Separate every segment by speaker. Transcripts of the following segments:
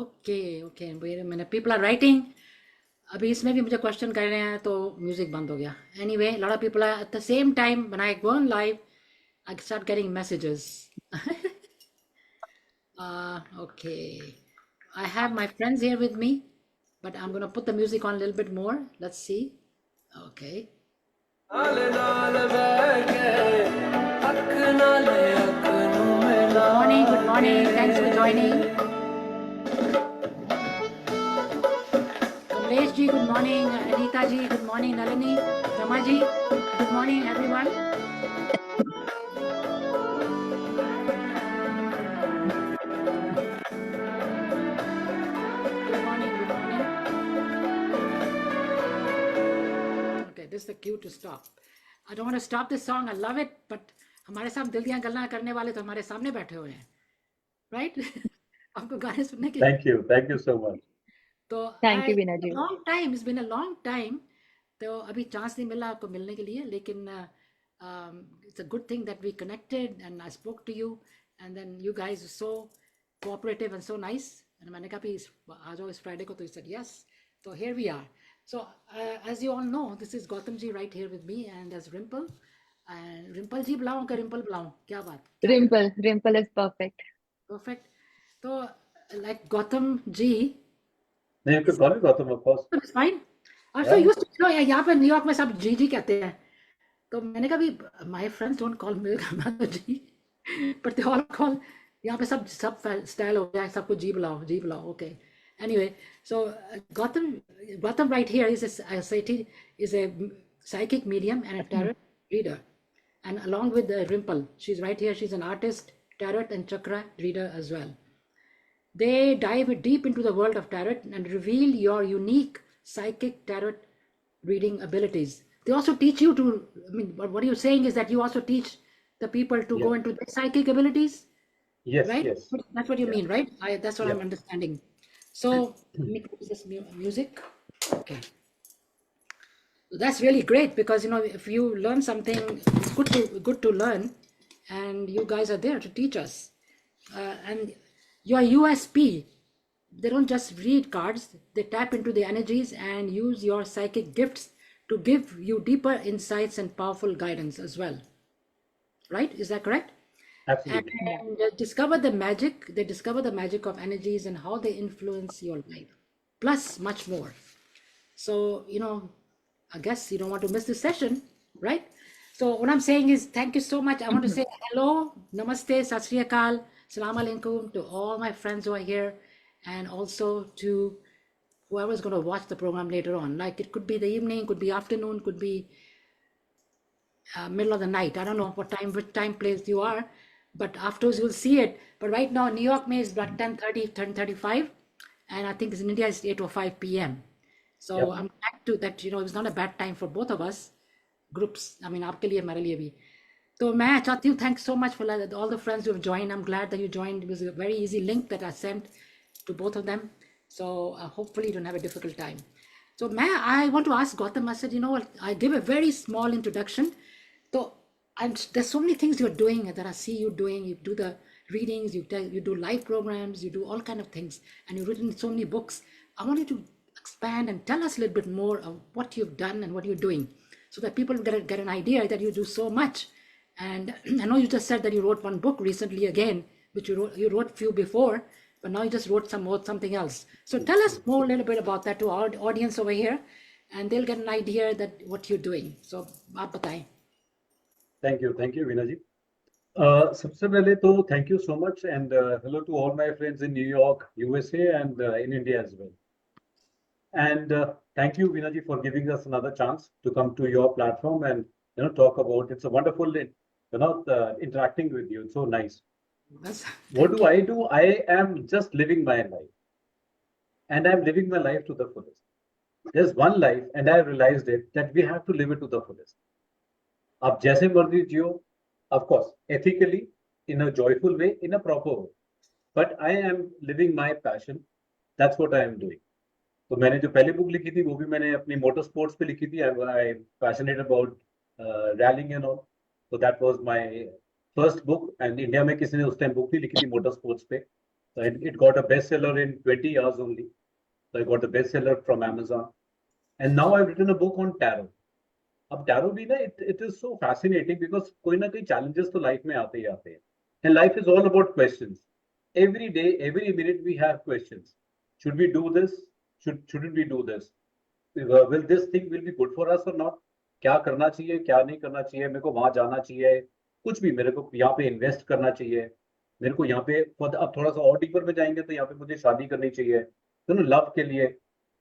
Speaker 1: Okay okay, wait a minute, people are writing. अभी इसमें भी मुझे क्वेश्चन कर रहे हैं तो म्यूजिक बंद हो गया। Anyway, lot of people are at the same time when I go on live, I start getting messages. Okay, I have my friends here with me, but I'm gonna put the music on a little bit more. Let's see. Okay. Good morning, good morning. Thanks for joining. Kamlesh ji, good morning. Anita ji, good morning. Nalini, Rama ji, good morning, everyone. Good morning, good morning. Okay, this is the cue to stop. I don't want to stop this song. I love it, but हमारे साथ दिल दियां गल्लां करने वाले तो हमारे सामने बैठे हुए हैं, right? आपको गाने सुनने की
Speaker 2: Thank you so much.
Speaker 1: तो
Speaker 3: thank you Veena ji.
Speaker 1: Long time, it's been a long time. तो अभी चांस नहीं मिला आपको मिलने के लिए, लेकिन it's a good thing that we connected and I spoke to you and then you guys so cooperative and so nice. And मैंने कहा भी आ जाओ इस फ्राइडे को, तो इस यस। तो here we are. So as you all know, this is Gautam ji right here with me and as Rimpal. And Rimpal ji बुलाऊं का रिम्पल बुलाऊं, क्या बात, क्या करें?
Speaker 3: Rimpal Rimpal is perfect.
Speaker 1: Perfect. तो like Gautam ji,
Speaker 2: No, you can call me Gautam, of course.
Speaker 1: it's fine. I'm so
Speaker 2: Yeah.
Speaker 1: used to, you know, यहाँ पे न्यूयॉर्क में सब जी जी कहते हैं, तो मैंने कहा भी my friends don't call me ji, but they all call, यहाँ पे सब सब स्टाइल हो गया है, सबको जी बुलाओ, okay. Anyway, so Gautam right here is is a psychic medium and a tarot reader, and along with Rimple, she's right here. She's an artist, tarot and chakra reader as well. They dive deep into the world of tarot and reveal your unique psychic tarot reading abilities. They also teach you to, I mean, what you're saying is that you also teach the people to go
Speaker 2: Yes.
Speaker 1: into their psychic abilities,
Speaker 2: Yes.
Speaker 1: right?
Speaker 2: Yes.
Speaker 1: That's what you
Speaker 2: Yeah.
Speaker 1: mean, right? That's what
Speaker 2: Yeah.
Speaker 1: I'm understanding. So, let me put this music. Okay. So that's really great because, you know, if you learn something, it's good to learn, and you guys are there to teach us. And your USP, they don't just read cards, they tap into the energies and use your psychic gifts to give you deeper insights and powerful guidance as well. Right? Is that correct?
Speaker 2: Absolutely.
Speaker 1: And they discover the magic of energies and how they influence your life, plus much more. So, you know, I guess you don't want to miss this session, right? So what I'm saying is thank you so much. I want to say hello, namaste, sat sri akal, salam alaikum to all my friends who are here, and also to whoever's going to watch the program later on. Like it could be the evening, could be afternoon, could be middle of the night. I don't know which time place you are, but afterwards you'll see it. But right now, New York May is about 10:30, 10:35, and I think in India it's 8:05 p.m. So
Speaker 2: Yep.
Speaker 1: I'm glad to that, you know, it's not a bad time for both of us groups. I mean, आपके लिए हमारे लिए भी. तो मैं चाहती हूँ, thanks so much for all the friends who have joined. I'm glad that you joined. It was a very easy link that I sent to both of them. So hopefully you don't have a difficult time. So I want to ask Gautam, I said, you know what, I give a very small introduction. So there's so many things you're doing that I see you doing. You do the readings, you do live programs, you do all kind of things, and you've written so many books. I want you to expand and tell us a little bit more of what you've done and what you're doing, so that people get an idea that you do so much. And I know you just said that you wrote one book recently again, which you wrote few before, but now you just wrote something else. So tell us more a little bit about that to our audience over here, and they'll get an idea that what you're doing. So आप बताएं.
Speaker 2: Thank you, Veena ji. सबसे पहले तो thank you so much and hello to all my friends in New York, USA and in India as well. And thank you, Veena ji, for giving us another chance to come to your platform and talk about. It's a wonderful interacting with you. It's so nice. What do I do? I am just living my life, and I'm living my life to the fullest. There's one life, and I realized it that we have to live it to the fullest. आप जैसे मर्जी जियो, of course, ethically, in a joyful way, in a proper way. But I am living my passion. That's what I am doing. तो मैंने जो पहली book लिखी थी वो भी मैंने अपनी मोटर स्पोर्ट्स पे लिखी थी. I passionate about rallying and all. तो that was my first book. And India में किसी ने उस टाइम बुक नहीं लिखी थी मोटर स्पोर्ट्स पे. So it got a bestseller in 20 hours only. So I got the bestseller from Amazon. And now I've written a book on tarot. अब tarot भी ना it is so fascinating because कोई ना कोई challenges तो life में आते ही आते हैं. And life is all about questions. Every day, every minute we have questions. Should we do this? Shouldn't we do this? Will this thing will be good for us or not? क्या करना चाहिए, क्या नहीं करना चाहिए, मेरे को वहां जाना चाहिए, कुछ भी, मेरे को यहाँ पे इन्वेस्ट करना चाहिए, मेरे को यहाँ पे अब थोड़ा सा और डीपर में जाएंगे तो यहाँ पे मुझे शादी करनी चाहिए, तो ना लव के लिए,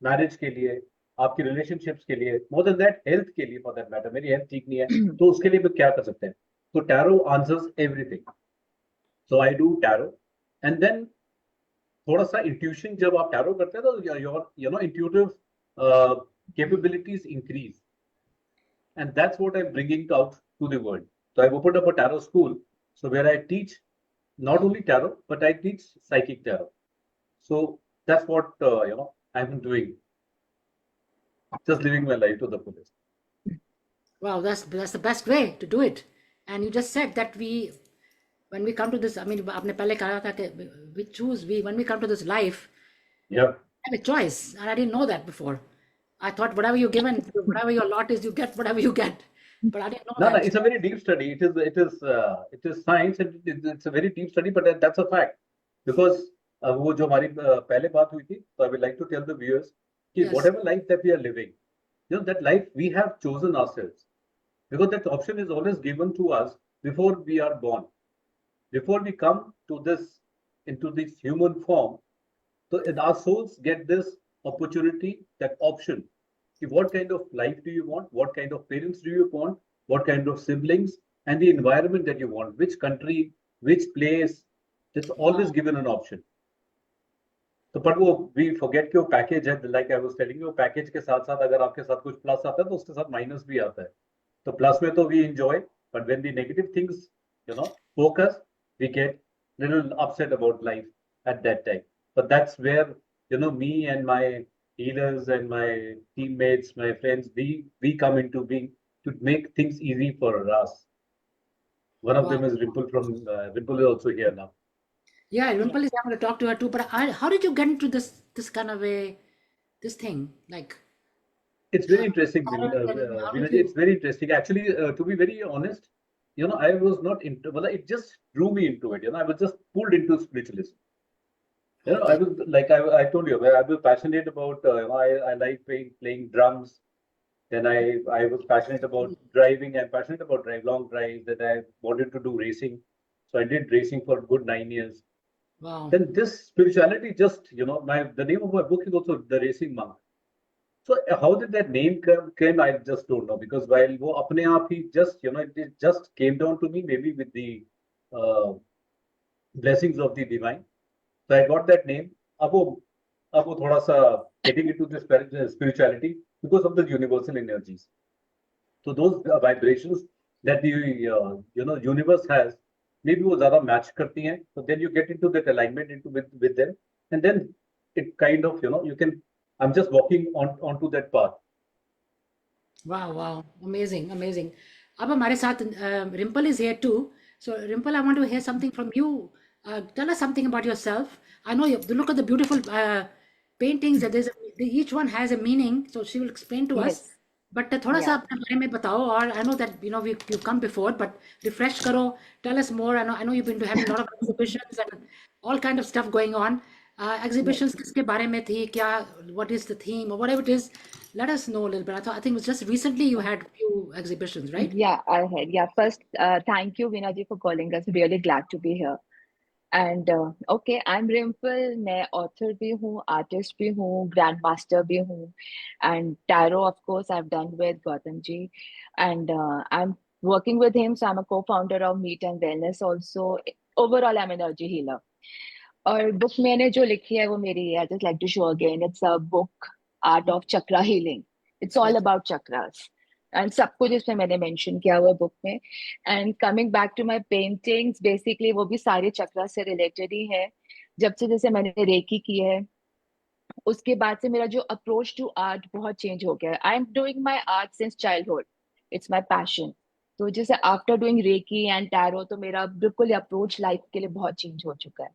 Speaker 2: मैरिज के लिए, आपकी रिलेशनशिप्स के लिए, मोर देन दैट हेल्थ के लिए, फॉर दैट मैटर मेरी हेल्थ ठीक नहीं है तो उसके लिए भी क्या कर सकते हैं. तो tarot answers everything. So I do tarot. And then थोड़ा सा इंट्यूशन, जब आप टैरो करते हैं तो your intuitive capabilities increase, and that's what I'm bringing out to the world. So I've opened up a tarot school, so where I teach not only tarot but I teach psychic tarot. So that's what I've been doing, just living my life to the fullest.
Speaker 1: Wow, that's the best way to do it. And you just said that when we come to this, I mean, आपने पहले कहा था कि when we come to this life,
Speaker 2: Yeah.
Speaker 1: we have a choice, and I didn't know that before. I thought whatever you're given, whatever your lot is, you get whatever you get. But I didn't know
Speaker 2: No,
Speaker 1: that.
Speaker 2: it's a very deep study. It is science, and it's a very deep study, but that's a fact. Because वो जो हमारी पहले बात हुई थी, so I would like to tell the viewers कि
Speaker 1: Yes.
Speaker 2: whatever life that we are living, that life we have chosen ourselves, because that option is always given to us before we are born, before we come into this human form. So our souls get this opportunity, that option. What kind of life do you want? What kind of parents do you want? What kind of siblings? And the environment that you want, which country, which place, it's always given an option. तो पर वो we forget कि वो package है, like I was telling you, package के साथ साथ अगर आपके साथ कुछ प्लस आता है तो उसके साथ माइनस भी आता है. तो प्लस में तो we enjoy, but when the negative things focus, we get little upset about life at that time. But that's where me and my healers and my teammates, my friends, we come into being to make things easy for us. One of them is Rimple Rimple is also here now.
Speaker 1: Yeah, Rimple is, I'm going to talk to her too. But how did you get into this kind of this thing? Like,
Speaker 2: It's very interesting,
Speaker 1: how did
Speaker 2: Vinaji.
Speaker 1: you-
Speaker 2: It's very interesting. Actually, to be very honest, I was not into. Well, it just drew me into it. I was just pulled into spiritualism. I was like I told you, I was passionate about. I like playing drums. Then I was passionate about driving. I'm passionate about long drives. That I wanted to do racing, so I did racing for a good 9 years.
Speaker 1: Wow.
Speaker 2: Then this spirituality just the name of my book is also The Racing Monk. So how did that name came? I just don't know, because while वो अपने आप ही just it just came down to me, maybe with the blessings of the divine. So I got that name. अब वो थोड़ा सा getting into this spirituality because of the universal energies. So those vibrations that the universe has, maybe वो ज़्यादा match करती हैं. So then you get into that alignment with them, and then it kind of you can. I'm just walking onto that path.
Speaker 1: Wow, amazing, amazing. अब हमारे साथ Rimple is here too. So Rimple, I want to hear something from you. Tell us something about yourself. I know look at the beautiful paintings. That each one has a meaning. So she will explain to us.
Speaker 3: Yes.
Speaker 1: But थोड़ा सा
Speaker 3: Yeah.
Speaker 1: अपने बारे में बताओ. और I know that you've come before, but refresh करो. Tell us more. I know you've been having a lot of exhibitions and all kind of stuff going on. Exhibitions किसके बारे में थी? क्या? What is the theme or whatever it is? Let us know a little bit. I think it was just recently you had few exhibitions, right?
Speaker 3: Yeah, I had. Yeah, first, thank you, Veena ji, for calling us. Really glad to be here. And okay, I'm Rimple. मैं author भी हूँ, artist भी हूँ, grandmaster भी हूँ, and tarot, of course, I've done with Gautam ji, and I'm working with him. So I'm a co-founder of Meet and Wellness also. Overall, I'm an energy healer. और book मैंने जो लिखी है वो मेरी है. I just like to show again. It's a book, Art of Chakra Healing. It's all about chakras. And सब कुछ इसमें मैंने मेंशन किया हुआ बुक में. And coming back to my paintings, basically वो भी सारे चक्रा से रिलेटेड ही है. जब से जैसे मैंने रेकी की है, उसके बाद से मेरा जो अप्रोच टू आर्ट बहुत चेंज हो गया है. I am doing my art since childhood. It's my passion. तो जैसे after doing recce and tarot तो मेरा बिल्कुल अप्रोच लाइफ के लिए बहुत चेंज हो चुका है.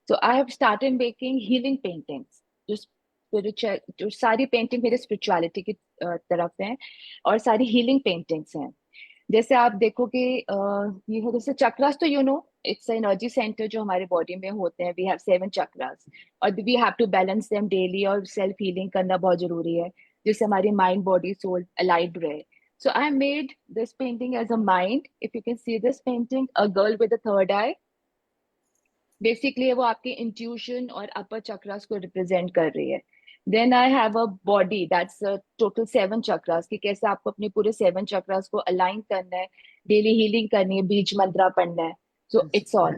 Speaker 3: So I have started making healing paintings, जो स्पिरिचुअल, जो सारी पेंटिंग मेरे स्पिरिचुअलिटी की तरफ है, और सारी हीलिंग पेंटिंग्स हैं. जैसे आप देखो कि ये है जैसे चक्रास, तो you know it's energy centre जो हमारे बॉडी में होते हैं. वी हैव 7 चक्रास और we have to balance them daily, और सेल्फ हीलिंग करना बहुत जरूरी है जिससे हमारी माइंड बॉडी सोल अलाइड रहे. So I made this painting as a mind. If you can see this painting, a girl with a third eye. Basically, वो आपके intuition और upper chakras को represent कर रही है. Then I have a body that's a total 7 chakras, कि कैसे आपको अपने पूरे 7 chakras को align करना है, daily healing करनी है, बीज मंत्रा पढ़ना है. So it's all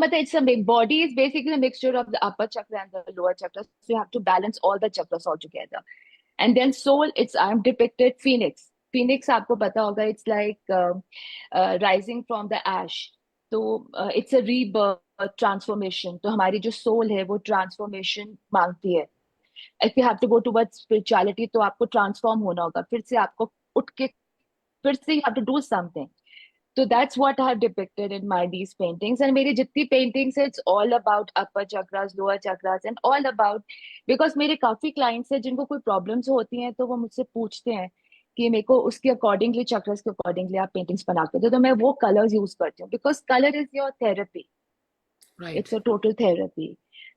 Speaker 3: मतलब it's a body is basically a mixture of the upper chakra and the lower chakras. So you have to balance all the chakras all together. And then soul, it's I'm depicted phoenix. Phoenix आपको पता होगा, it's like rising from the ash. तो it's a rebirth transformation. तो हमारी जो soul है वो transformation मांगती है. If you have to go towards spirituality, तो आपको transform होना होगा, फिर से आपको उठ के फिर से you have to do something. So that's what I have depicted in my these paintings. And मेरी जितनी paintings है, it's all about upper chakras, lower chakras, and all about, because मेरे काफी clients हैं जिनको कोई problems होती हैं, तो वो मुझसे पूछते हैं कि मेरे को उसके अकॉर्डिंगली, चक्रास के अकॉर्डिंगली आप पेंटिंग्स बना के दो. तो मैं वो कलर्स यूज करती हूँ, because colour is your therapy.
Speaker 1: Right.
Speaker 3: It's a total therapy.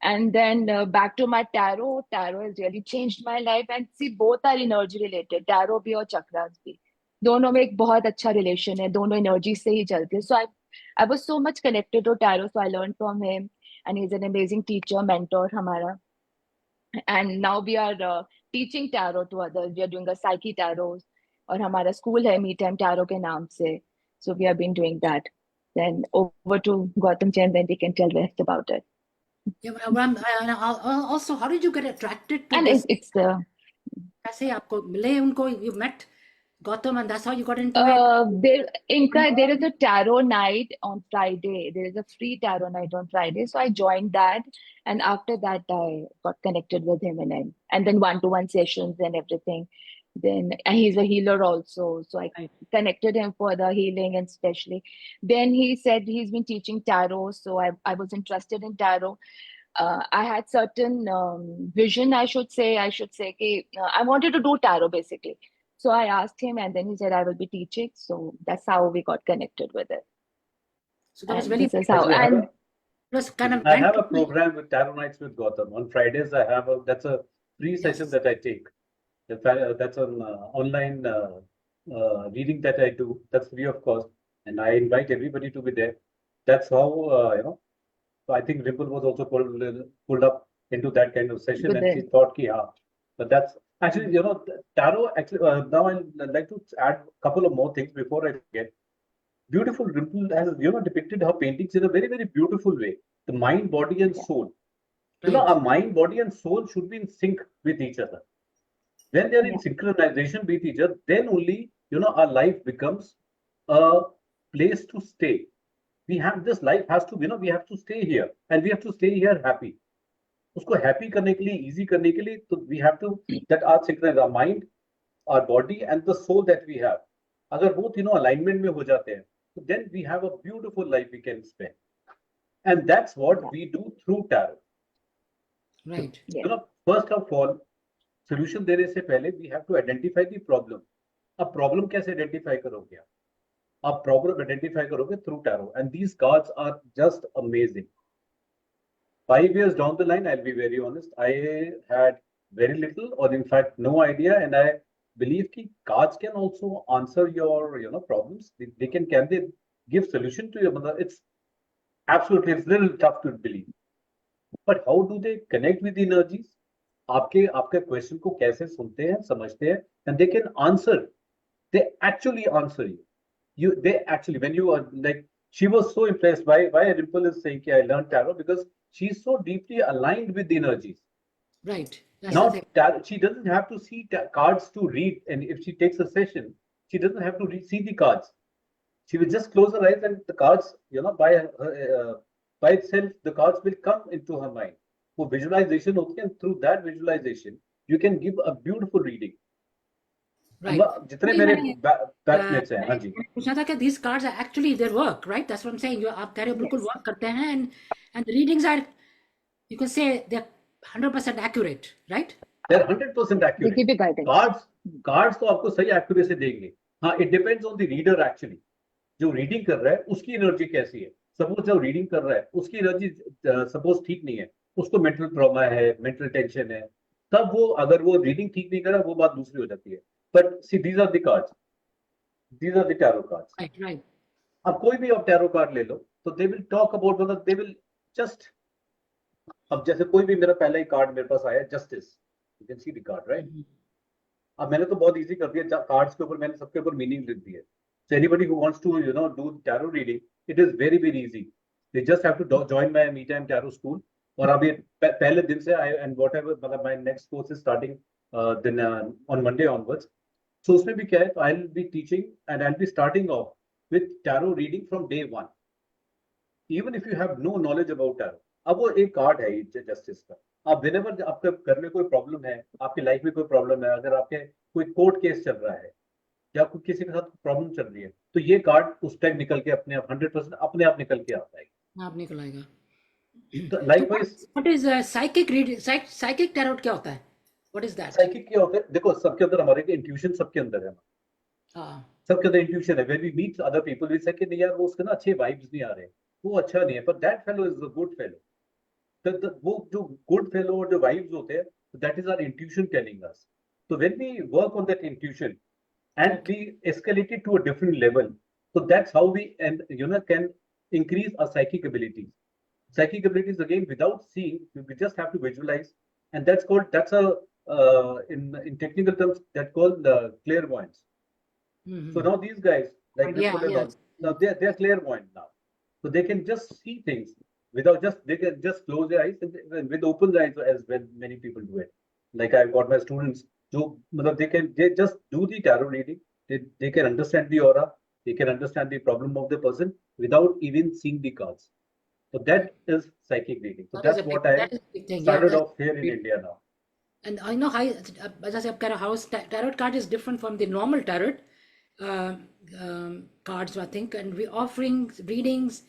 Speaker 3: And then back to my tarot. Tarot has really changed my life. And see, both are energy related. Tarot भी और chakras भी. दोनों में एक बहुत अच्छा रिलेशन है, दोनों एनर्जी से ही चलते हैं. So I was so much connected to tarot, so I learn from him and he is an amazing teacher, mentor हमारा. And now we are teaching tarot to others. We are doing a psyche tarot, और हमारा school है me time tarot के नाम से. So we have been doing that. Then over to Gautam Chen, then we can tell rest about it.
Speaker 1: Yeah, also, how did you get attracted to
Speaker 3: And
Speaker 1: this?
Speaker 3: it's the
Speaker 1: कैसे आपको मिले उनको? You met Gautam and that's how you got into it?
Speaker 3: there is a tarot night on Friday. There is a free tarot night on Friday. So I joined that. And after that, I got connected with him, and then one-to-one sessions and everything. Then, and he's a healer also. So I
Speaker 1: Right.
Speaker 3: connected him for the healing, and especially. Then he said he's been teaching tarot. So I was interested in tarot. I had certain vision, I should say. Ki, I wanted to do tarot basically. So I asked him, and then he said, I will be teaching. So that's how we got connected with it.
Speaker 1: So that was
Speaker 3: And
Speaker 1: really
Speaker 3: this is how.
Speaker 2: Actually,
Speaker 3: And
Speaker 1: it was kind of
Speaker 2: I
Speaker 1: meant
Speaker 2: have
Speaker 1: to
Speaker 2: a
Speaker 1: be.
Speaker 2: program with Tarot Nights with Gautam. On Fridays, I have that's a free session
Speaker 1: Yes.
Speaker 2: that I take. That's an online reading that I do. That's free of cost, and I invite everybody to be there. That's how So I think Ripple was also pulled up into that kind of session,
Speaker 3: with
Speaker 2: and she
Speaker 3: it.
Speaker 2: thought, "Ki ha." But that's actually, tarot. Actually, now I'd like to add a couple of more things before I forget. Beautiful Ripple has depicted her paintings in a very, very beautiful way. The mind, body, and
Speaker 3: Yeah.
Speaker 2: soul.
Speaker 1: Right.
Speaker 2: Our mind, body, and soul should be in sync with each other. When they're in
Speaker 3: Yeah.
Speaker 2: synchronization with each other, then only our life becomes a place to stay. We have this life has to, we have to stay here, and we have to stay here happy. उसको happy करने के लिए, easy करने के लिए, तो we have to that our synchronize our mind, our body, and the soul that we have. अगर वो तीनों alignment में हो जाते हैं, so then we have a beautiful life we can spend, and that's what
Speaker 3: Yeah.
Speaker 2: we do through tarot.
Speaker 1: Right.
Speaker 3: Yeah.
Speaker 2: First of all, solution देने से पहले we have to identify the problem. अब problem कैसे identify करोगे आप problem identify करोगे through tarot, and these cards are just amazing. 5 years down the line, I'll be very honest, I had very little, or in fact no idea, and I believe that cards can also answer your problems. They can they give solution to your mother. It's absolutely, it's a little tough to believe, but how do they connect with the energies? आपके question को कैसे सुनते हैं, समझते हैं, and they can answer. They actually answer you. They actually, when you are like, she was so impressed. Why Ripple is saying I learned tarot, because she's so deeply aligned with the energies.
Speaker 1: Right. That's the
Speaker 2: Now
Speaker 1: thing.
Speaker 2: she doesn't have to see cards to read, and if she takes a session, she doesn't have to see the cards. She will just close her eyes, and the cards, by itself, the cards will come into her mind. For visualization, okay, and through that visualization, you can give a beautiful reading.
Speaker 1: right.
Speaker 2: जितने
Speaker 1: वही
Speaker 2: मेरे
Speaker 1: मैंने
Speaker 2: batchmates हैं, हाँ जी,
Speaker 1: मैंने पूछा था कि these cards are actually their work, right? That's what I'm saying. आप कह रहे हो बिल्कुल
Speaker 3: Yes.
Speaker 1: work करते हैं, and the readings are, you can say they're 100% accurate, right?
Speaker 2: They are 100%
Speaker 3: They
Speaker 2: accurate.
Speaker 3: give you guidance.
Speaker 2: Cards cards तो आपको सही एक्यूरेसी देंगे। हाँ, it depends on the reader actually. जो रीडिंग कर रहा है उसकी एनर्जी कैसी है। सपोज जो रीडिंग कर रहा है उसकी एनर्जी सपोज ठीक नहीं है, उसको मेंटल ट्रॉमा है, मेंटल टेंशन है, तब वो अगर वो रीडिंग ठीक नहीं कर रहा वो बात दूसरी हो जाती है। But see these are the cards, these are the tarot cards.
Speaker 1: Right, right.
Speaker 2: अब कोई भी आप टैरो कार्ड ले लो तो दे विल टॉक अबाउट, मतलब दे विल जस्ट, अब जैसे कोई भी मेरा पहला ही कार्ड मेरे पास आया justice, you can see the card right.
Speaker 1: Mhm.
Speaker 2: अब मैंने तो बहुत इजी कर दिया, कार्ड्स के ऊपर मैंने सबके ऊपर मीनिंग लिख दिया। So anybody who wants to do tarot reading, it is very very easy. They just have to join my Me Time Tarot School. और अभी पहले दिन से and whatever, मतलब my next course is starting then on Monday onwards. So उसमें भी क्या है, I'll be teaching and I'll be starting off with tarot reading from day one. Even if you have no knowledge about tarot, अब वो एक card है justice का। आप whenever आपके घर में कोई प्रॉब्लम है, आपकी लाइफ में कोई प्रॉब्लम है, अगर आपके कोई कोर्ट केस चल रहा है या कोई किसी के साथ प्रॉब्लम चल रही है, तो ये कार्ड उस टाइम निकल के अपने आप 100% अपने आप निकल के आता है।
Speaker 1: आप निकल आएगा।
Speaker 2: तो
Speaker 1: तो
Speaker 2: likewise
Speaker 1: what is psychic reading? Psychic tarot क्या होता है? What is that?
Speaker 2: साइकिक क्या होता है, देखो सबके अंदर हमारे इंट्यूशन सबके अंदर है,
Speaker 1: हाँ,
Speaker 2: सबके अंदर इंट्यूशन है। When we meet other people we say कि नहीं यार वो उसके ना अच्छे वाइब्स नहीं आ रहे, वो अच्छा नहीं है, पर that fellow is a good fellow. तो वो जो गुड फेलो और जो वाइब्स होते हैं, that is our intuition telling us. तो when we work on that intuition and
Speaker 1: okay,
Speaker 2: we escalate it to a different level, so that's how we and can increase our psychic abilities. Psychic abilities again, without seeing, we just have to visualize, and that's a in technical terms that called clairvoyance. So
Speaker 1: Mhm.
Speaker 2: now these guys like
Speaker 1: Yeah,
Speaker 2: Ripple and all,
Speaker 1: yes,
Speaker 2: now
Speaker 1: yes.
Speaker 2: they're clairvoyant now, so they can just see things without just, they can just close their eyes and with open eyes as well. Many people do it. Like I've got my students, so they just do the tarot reading. They can understand the aura, they can understand the problem of the person without even seeing the cards. So that is psychic reading. So that's what I
Speaker 1: That is a big thing. Yeah,
Speaker 2: started
Speaker 1: that's
Speaker 2: off here in
Speaker 1: great.
Speaker 2: India now.
Speaker 1: And I know how, as I said, how tarot card is different from the normal tarot uh, cards, I think, and we offering readings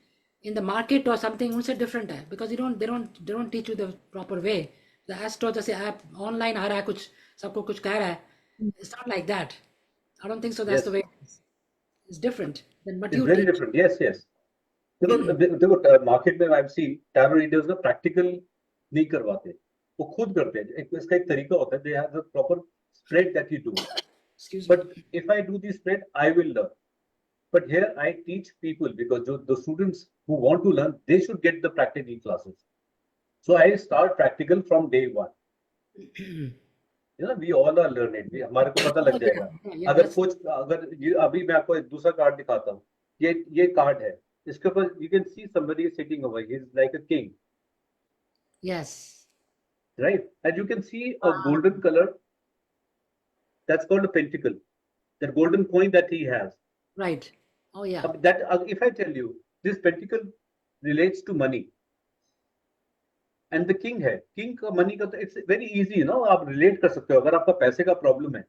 Speaker 1: in the market or something उनसे different है, because they don't teach you the proper way. The astro जैसे आप online आ रहा है कुछ सबको कुछ कह रहा है, it's not like that. I don't think so. That's the
Speaker 2: Yes,
Speaker 1: way it is. It's different than what
Speaker 2: it's
Speaker 1: you
Speaker 2: very
Speaker 1: teach.
Speaker 2: different. Yes, yes. देखो मार्केट में I have seen tarot readers ना practical नहीं करवाते, वो खुद करते हैं। इसका एक तरीका होता है, they have the proper spread that you do,
Speaker 1: Excuse me.
Speaker 2: But if I do this spread I will learn. But here I teach people because जो the students who want to learn they should get the practical classes. So I start practical from day one. We all are learning, हमारे को पता
Speaker 1: Oh
Speaker 2: लग
Speaker 1: yeah,
Speaker 2: जाएगा।
Speaker 1: yeah.
Speaker 2: अगर कुछ अगर अभी मैं आपको एक दूसरा कार्ड दिखाता हूँ, ये कार्ड है, इसके ऊपर you can see somebody sitting over, he is like a king,
Speaker 1: Yes.
Speaker 2: right? And you can see a golden color, that's called a pentacle, that golden coin that he has.
Speaker 1: Right. Oh yeah.
Speaker 2: That if I tell you this pentacle relates to money and the king है, king का money का, तो it's very easy, आप relate कर सकते हो। अगर आपका पैसे का प्रॉब्लम है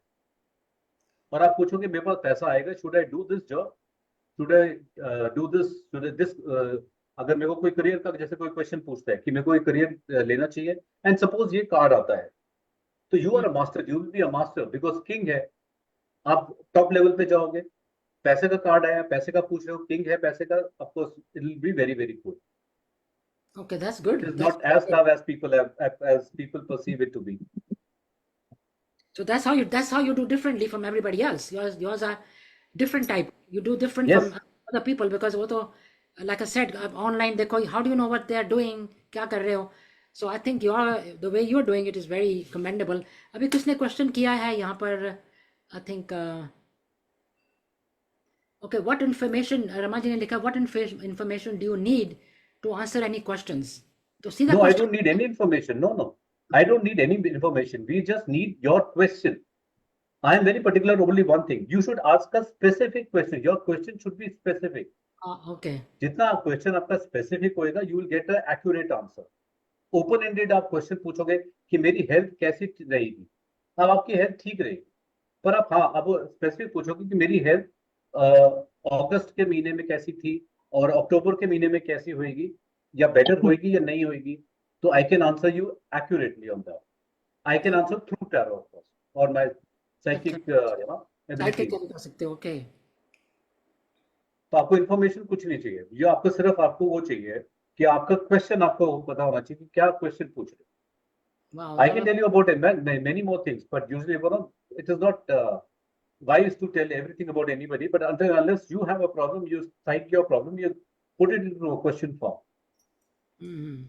Speaker 2: और आप पूछोगे मेरे पास पैसा आएगा, should I do this job, should I do this, should I this अगर मेरे को कोई करियर का जैसे कोई क्वेश्चन पूछता है कि मेरे को एक करियर लेना चाहिए, एंड सपोज ये कार्ड आता है, तो you are a master, you will be a master because king है, आप टॉप लेवल पे जाओगे। पैसे का कार्ड आया, पैसे का पूछ रहे हो, किंग है पैसे का, of course it will be very very good.
Speaker 1: Okay, that's
Speaker 2: it
Speaker 1: good.
Speaker 2: Is
Speaker 1: That's
Speaker 2: not as tough as people perceive it to be.
Speaker 1: so that's how you do differently from everybody else. Yours are different type. You do different from
Speaker 2: yes,
Speaker 1: other people because वो तो like I said online देखो, how do you know what they are doing, क्या कर रहे हो? So I think the way you're doing it is very commendable. अभी किसने question किया है यहाँ पर? I think okay, what information रमाजी ने लिखा, what information do you need to answer any questions? तो सीधा
Speaker 2: no, I
Speaker 1: question.
Speaker 2: don't need any information, no, I don't need any information, we just need your question. I am very particular only one thing, you should ask a specific question, your question should be specific.
Speaker 1: Okay.
Speaker 2: जितना question आपका specific होएगा, you will get a accurate answer. Open ended आप question पूछोगे कि मेरी health कैसी रहेगी, अब आपकी हेल्थ ठीक रहेगी, पर आप हाँ अब स्पेसिफिक पूछोगे कि मेरी हेल्थ अगस्त के महीने में कैसी थी और अक्टूबर के महीने में कैसी होगी, या बेटर होगी या नहीं होगी, तो I can answer you accurately on that. I can answer through tarot, of course, or my
Speaker 1: अच्छा,
Speaker 2: psychic,
Speaker 1: साइकिल
Speaker 2: abilities.
Speaker 1: कैरी कर सकते हो, ओके.
Speaker 2: तो आपको इन्फॉर्मेशन कुछ नहीं चाहिए, जो आपको सिर्फ आपको वो चाहिए कि आपका क्वेश्चन आपको पता होना चाहिए कि क्या क्वेश्चन पूछ रहे
Speaker 1: वाह,
Speaker 2: हैं. I can
Speaker 1: चलो.
Speaker 2: tell you about it, many more things, but usually, it is not wise to tell everything about anybody. But unless you have a problem, you cite your problem, you put it into a question form.
Speaker 1: Hmm.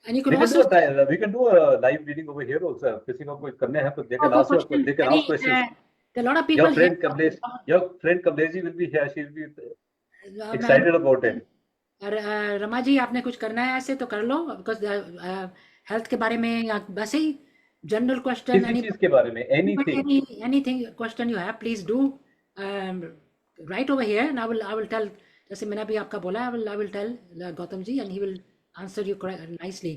Speaker 1: And you can also
Speaker 2: We can do a live reading over here also. किसी को कोई करने हैं तो they can
Speaker 1: go
Speaker 2: ask
Speaker 1: question.
Speaker 2: they can
Speaker 1: Any,
Speaker 2: ask questions.
Speaker 1: there are a lot of
Speaker 2: Your
Speaker 1: people here.
Speaker 2: friend Kamlesh, your friend Kamlesh will be here. She will be
Speaker 1: मैं
Speaker 2: excited about it.
Speaker 1: Rama ji, आपने कुछ करना है ऐसे तो कर लो, because health के बारे में या वैसे ही जनरल क्वेश्चन,
Speaker 2: किसी चीज के बारे में, anything.
Speaker 1: Anything question you have, please do write over here and I will tell. जैसे मैंने अभी आपका बोला, I will tell Gautam ji and he will answer you nicely.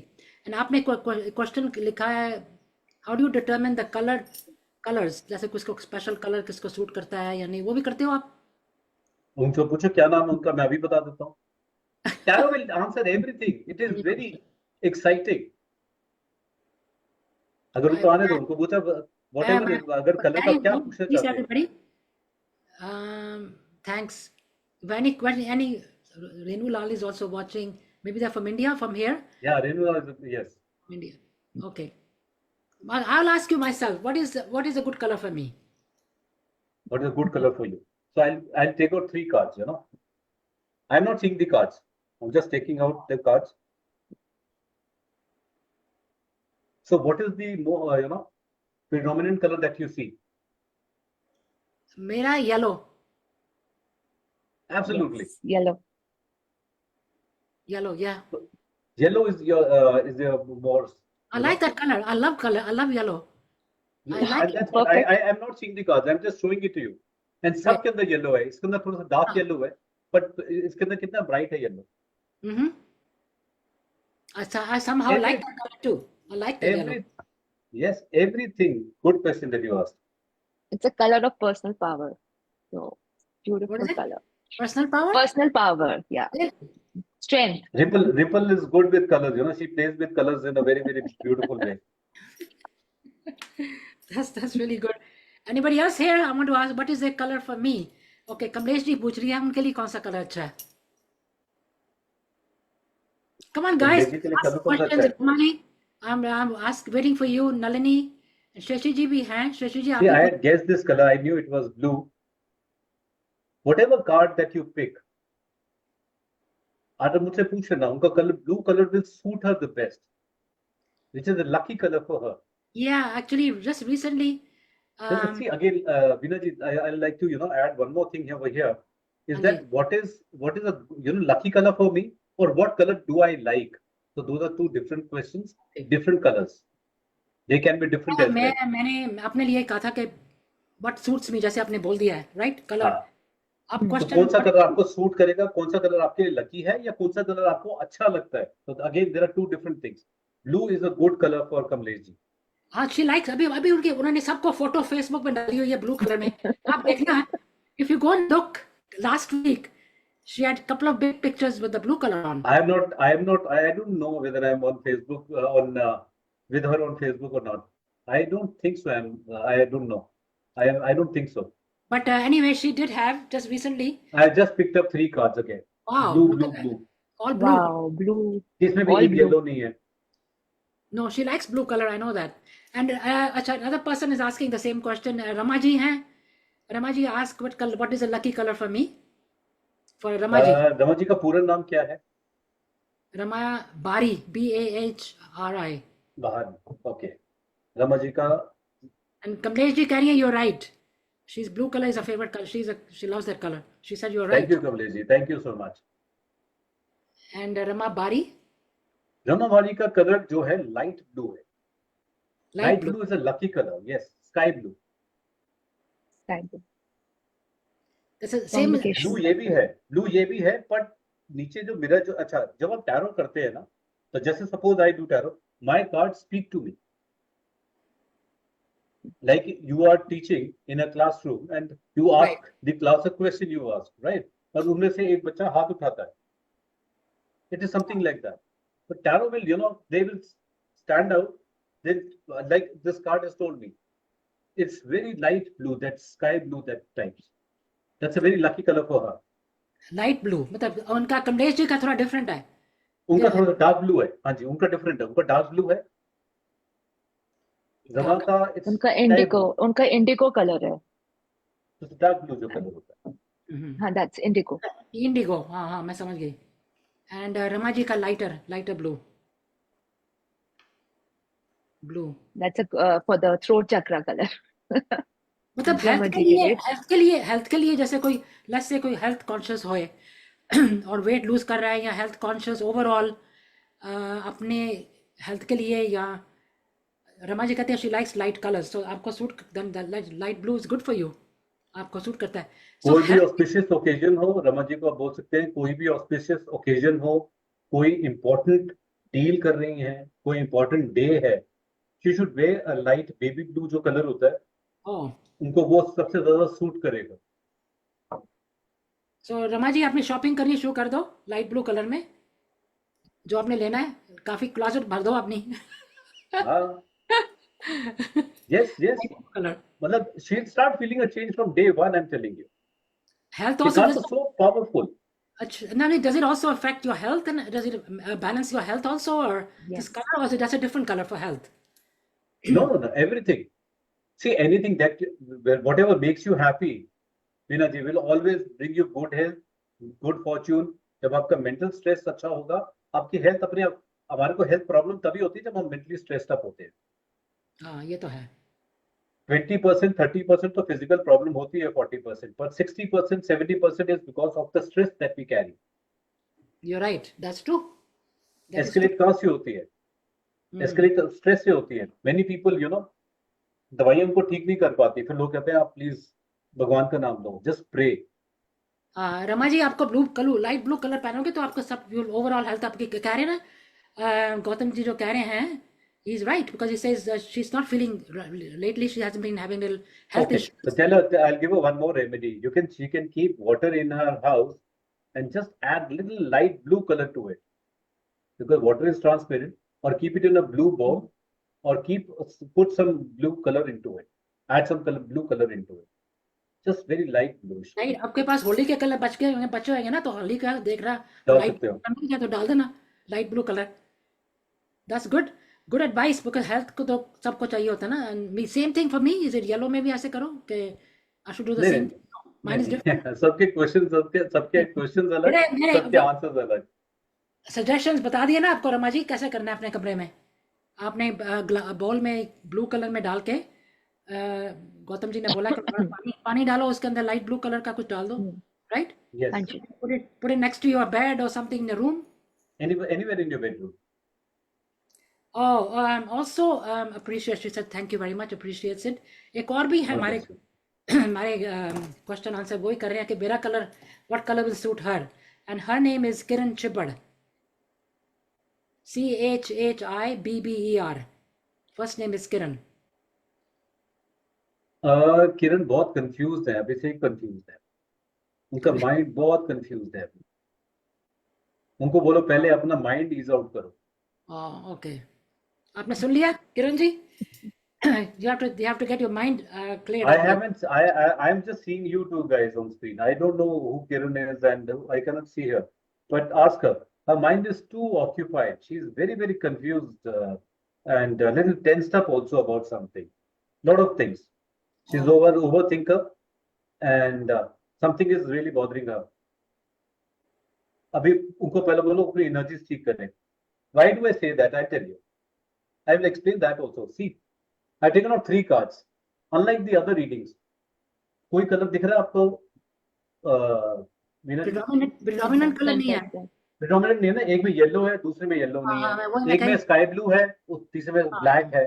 Speaker 1: And आपने क्वेश्चन लिखा है, how do you determine the colours, जैसे किसको स्पेशल कलर किसको सूट करता है या नहीं, वो भी करते हो आप?
Speaker 2: उनसे पूछो क्या नाम है उनका, मैं अभी बता देता हूँ. Tarot will answer everything. It is very exciting. अगर उनको आने दो, उनको पूछा whatever, अगर कलर का क्या पूछना
Speaker 1: Please,
Speaker 2: चाहते हो.
Speaker 1: everybody. Thanks. Any question? Any Renu Lal is also watching. Maybe they're from India, from here.
Speaker 2: Yeah, Renu, yes.
Speaker 1: India. Okay. I'll ask you myself. What is a good color for me?
Speaker 2: What is a good color for you? So I'll take out 3 cards. I'm not seeing the cards. I'm just taking out the cards. So what is the more predominant color that you see?
Speaker 1: Mera yellow.
Speaker 2: Absolutely.
Speaker 3: Yes, yellow.
Speaker 1: Yellow, yeah.
Speaker 2: Yellow is your more.
Speaker 1: I like that color. I love color. I love yellow. I like
Speaker 2: And
Speaker 1: it.
Speaker 2: that's what
Speaker 3: Perfect.
Speaker 2: I am not seeing the cards. I'm just showing it to you. And सब के अंदर yellow है. इसके अंदर थोड़ा सा dark yellow है. But इसके अंदर कितना bright है yellow.
Speaker 1: Mm-hmm. I somehow like that color too. I like the yellow.
Speaker 2: Yes, everything. Good question that you asked.
Speaker 3: It's a color of personal power. So beautiful
Speaker 1: What is it?
Speaker 3: color.
Speaker 1: Personal power?
Speaker 3: Personal power, yeah. Strength.
Speaker 2: Ripple is good with colors. She plays with colors in a very, very beautiful way.
Speaker 1: That's really good. Anybody else here? I want to ask, what is the color for me? Okay, Kamlesh ji पूछ रही है उनके लिए कौन सा colour अच्छा है? Come on, guys.
Speaker 2: Kamlesh ji के लिए
Speaker 1: Ask
Speaker 2: कलर कौन सा अच्छा
Speaker 1: questions.
Speaker 2: है?
Speaker 1: Ramani, I'm waiting for you. Nalini and Shashi जी भी हैं. Shashi जी आप
Speaker 2: See, I
Speaker 1: भी
Speaker 2: had guessed this color. I knew it was blue. Whatever card that you pick, अगर मुझसे पूछ लेना, उनका colour blue color will suit her the best, which is a lucky color for her.
Speaker 1: Yeah, actually, just recently.
Speaker 2: See, again, Veena ji, I'd like to add one more thing over here. Is
Speaker 1: हाँ
Speaker 2: that what is a lucky color for me, or what color do I like? So those are two different questions, different colors. They can be different as well.
Speaker 1: मैंने अपने लिए कहा था कि what suits me, जैसे आपने बोल दिया है, right? Color.
Speaker 2: हाँ.
Speaker 1: आप
Speaker 2: तो
Speaker 1: क्वेश्चन
Speaker 2: कौन सा कलर आपको सूट करेगा, कौन सा कलर आपके लिए लकी है, या कौन सा कलर आपको अच्छा लगता है. तो again there are two different things. Blue is a good colour for Kamlesh ji.
Speaker 1: हाँ, she likes. अभी उन्होंने सबको फोटो फेसबुक में डाली हुई है ब्लू कलर में. आप देखना, if you go and look, last week she had a couple of big pictures with the blue color on.
Speaker 2: I don't know whether I'm on Facebook with her on Facebook or not. I don't think so. I don't know. I don't think so.
Speaker 1: But anyway, she did have just recently.
Speaker 2: I just picked up 3 cards again.
Speaker 1: Wow,
Speaker 2: Blue,
Speaker 1: look
Speaker 2: blue,
Speaker 1: at that.
Speaker 2: blue.
Speaker 1: All blue.
Speaker 3: Wow, blue.
Speaker 2: इसमें भी
Speaker 3: All
Speaker 2: एक
Speaker 3: blue.
Speaker 2: Yellow नहीं है.
Speaker 1: No, she likes blue color. I know that. And अच्छा, another person is asking the same question. Rama ji हैं. Rama ji ask what is a lucky color for me? For Rama ji.
Speaker 2: Rama ji का पूरा नाम क्या है?
Speaker 1: Rama Bari, Bahri.
Speaker 2: बाहर. Okay. Rama ji का.
Speaker 1: And Kamlesh ji कह रही है, you're right. She's blue color is her favorite color. She loves that color. She said you're right.
Speaker 2: Thank you, Kamlesh ji. Thank you so much.
Speaker 1: And Rama Bari.
Speaker 2: Rama वाली का colour जो है light blue है.
Speaker 1: Light
Speaker 2: light
Speaker 1: blue.
Speaker 2: Blue is a lucky colour. Yes, sky blue.
Speaker 3: Sky blue.
Speaker 1: That's the same.
Speaker 3: Communication.
Speaker 2: Blue ये भी है, but नीचे जो मिरर जो अच्छा, जब आप टैरो करते हैं ना, तो जैसे suppose I do tarot, my card speak to me. like you are teaching in a classroom and you
Speaker 1: Right.
Speaker 2: ask the class a question you ask, right? और उनमें से एक बच्चा हाथ उठाता है. It is something like that. But tarot will, they will stand out. Then, like this card has told me, it's very light blue, that sky blue, that types. That's a very lucky color for her.
Speaker 1: Light blue मतलब उनका कमलेश जी का थोड़ा different है.
Speaker 2: उनका थोड़ा सा dark blue है. हाँ जी, उनका डिफरेंट है. उनका डार्क ब्लू है. रमा का it's sky blue.
Speaker 3: उनका इंडिगो कलर है.
Speaker 2: तो डार्क ब्लू जो कलर होता है.
Speaker 3: हाँ, दैट्स इंडिगो.
Speaker 1: इंडिगो. हाँ हाँ मैं समझ गई. एंड रमा जी का lighter blue.
Speaker 3: That's for the throat chakra colour.
Speaker 1: मतलब
Speaker 3: रमा जी के लिए.
Speaker 1: हेल्थ के लिए जैसे कोई लेट्स से कोई हेल्थ कॉन्शियस होए और वेट लूज कर रहा है या हेल्थ कॉन्शियस ओवरऑल अपने हेल्थ के लिए, या रमा जी कहते हैं शी लाइक्स लाइट कलर्स, तो आपको suit light blue is good for you, आपको सूट करता है. So
Speaker 2: कोई भी
Speaker 1: health-
Speaker 2: ऑस्पिशियस ओकेजन हो, रमा जी को आप बोल सकते हैं, कोई भी ऑस्पिशियस ओकेजन हो, कोई इंपॉर्टेंट डील कर रही हैं, कोई इंपॉर्टेंट डे है, she should wear a light baby blue जो कलर होता है,
Speaker 1: oh,
Speaker 2: उनको वो सबसे ज्यादा सूट करेगा.
Speaker 1: so रमा जी आपने शॉपिंग करनी शुरू कर दो लाइट ब्लू कलर में, जो आपने लेना है. काफी क्लोजेट भर दो अपनी.
Speaker 2: हाँ, yes,
Speaker 1: कलर.
Speaker 2: मतलब she'll start feeling a change from day one, I'm telling you.
Speaker 1: Health
Speaker 2: The
Speaker 1: also
Speaker 2: cards
Speaker 1: does,
Speaker 2: are so powerful.
Speaker 1: does it also affect your health, and does it balance your health also, or this
Speaker 3: Yes.
Speaker 1: color also that's a different color for health?
Speaker 2: No, everything. See, anything that, whatever makes you happy, Veena ji, will always bring you good health, good fortune. जब आपका mental stress अच्छा होगा, आपकी health अपने आप, हमारे को health problem तभी होती है जब हम मेंटली स्ट्रेस्ड अप होते हैं.
Speaker 1: हाँ ये तो है.
Speaker 2: 20%, 30% तो फिजिकल प्रॉब्लम होती है, 40%, पर 60%, 70% is because of the stress that we carry.
Speaker 1: You're right, that's true. That is
Speaker 2: escalate कहाँ से होती है?
Speaker 1: true.
Speaker 2: एस्केलेट स्ट्रेस से होती है. मेनी पीपल, दवाइयां उनको ठीक नहीं कर पाती, फिर लोग कहते हैं आप प्लीज भगवान का नाम लो, जस्ट प्रे.
Speaker 1: रमा जी आपको लाइट ब्लू कलर पहनोगे तो आपको सब ओवरऑल हेल्थ आपकी कह रहे हैं ना, गौतम जी जो कह रहे हैं, he is right because he says she's not feeling lately, she hasn't been having little health
Speaker 2: Okay,
Speaker 1: issues.
Speaker 2: so tell her, I'll give her one more remedy. She can keep water in her house and just add little light blue color to it, because water is transparent, or keep it in a blue bowl, or put some blue color into it. Add some blue color into it. Just very light bluish.
Speaker 1: नहीं आपके पास होली के colour बचे होंगे ना, तो होली का देख रहा
Speaker 2: डाल
Speaker 1: लाइट
Speaker 2: सकते हो.
Speaker 1: मिल गया तो डाल देना light blue colour. That's good advice, because health को तो सबको चाहिए होता है ना. Same thing for me. Is it yellow में भी ऐसे करो कि आई शुड डू द
Speaker 2: नहीं,
Speaker 1: सेम? Mine is different.
Speaker 2: सबके क्वेश्चंस अलग, सबके आंसर्स अलग.
Speaker 1: सजेशंस बता दिए ना आपको रमा जी कैसे करना है अपने कमरे में. आपने बॉल में ब्लू कलर में डाल के, गौतम जी ने बोला कि पानी डालो, उसके अंदर लाइट ब्लू कलर का कुछ डाल दो, राइट?
Speaker 2: Yes.
Speaker 3: हाँ जी.
Speaker 1: Put it next to your bed or something in the room.
Speaker 2: Anywhere in your bedroom.
Speaker 1: Oh, also appreciate, she said thank you very much, appreciates it. एक और भी है हमारे हमारे क्वेश्चन आंसर वही कर रहे हैं कि मेरा colour, what color will suit her, and her name is Kiran Chibbad, CHHIBBER. First name is Kiran.
Speaker 2: किरण बहुत कंफ्यूज्ड है, अभी से ही कंफ्यूज्ड है. उनका माइंड बहुत कंफ्यूज्ड है. उनको बोलो पहले अपना माइंड ईज आउट करो.
Speaker 1: Okay. आपने सुन लिया Kiran ji? you have to get your mind cleared.
Speaker 2: I'm just seeing you two guys on screen. I don't know who Kiran is and I cannot see her. But ask her. Her mind is too occupied. She's very, very confused and a little tensed up also about something. Lot of things. She's overthinker and something is really bothering her. अभी उनको पहले बोलो अपनी energies ठीक करें. Why do I say that? I tell you. I will explain that also. See, I've taken out 3 cards. Unlike the other readings, कोई colour दिख रहा है आपको?
Speaker 1: Predominant color नहीं है.
Speaker 2: Predominant नहीं है ना. एक में येलो है, दूसरे में येलो नहीं है. एक में स्काई ब्लू है, तीसरे में ब्लैक है.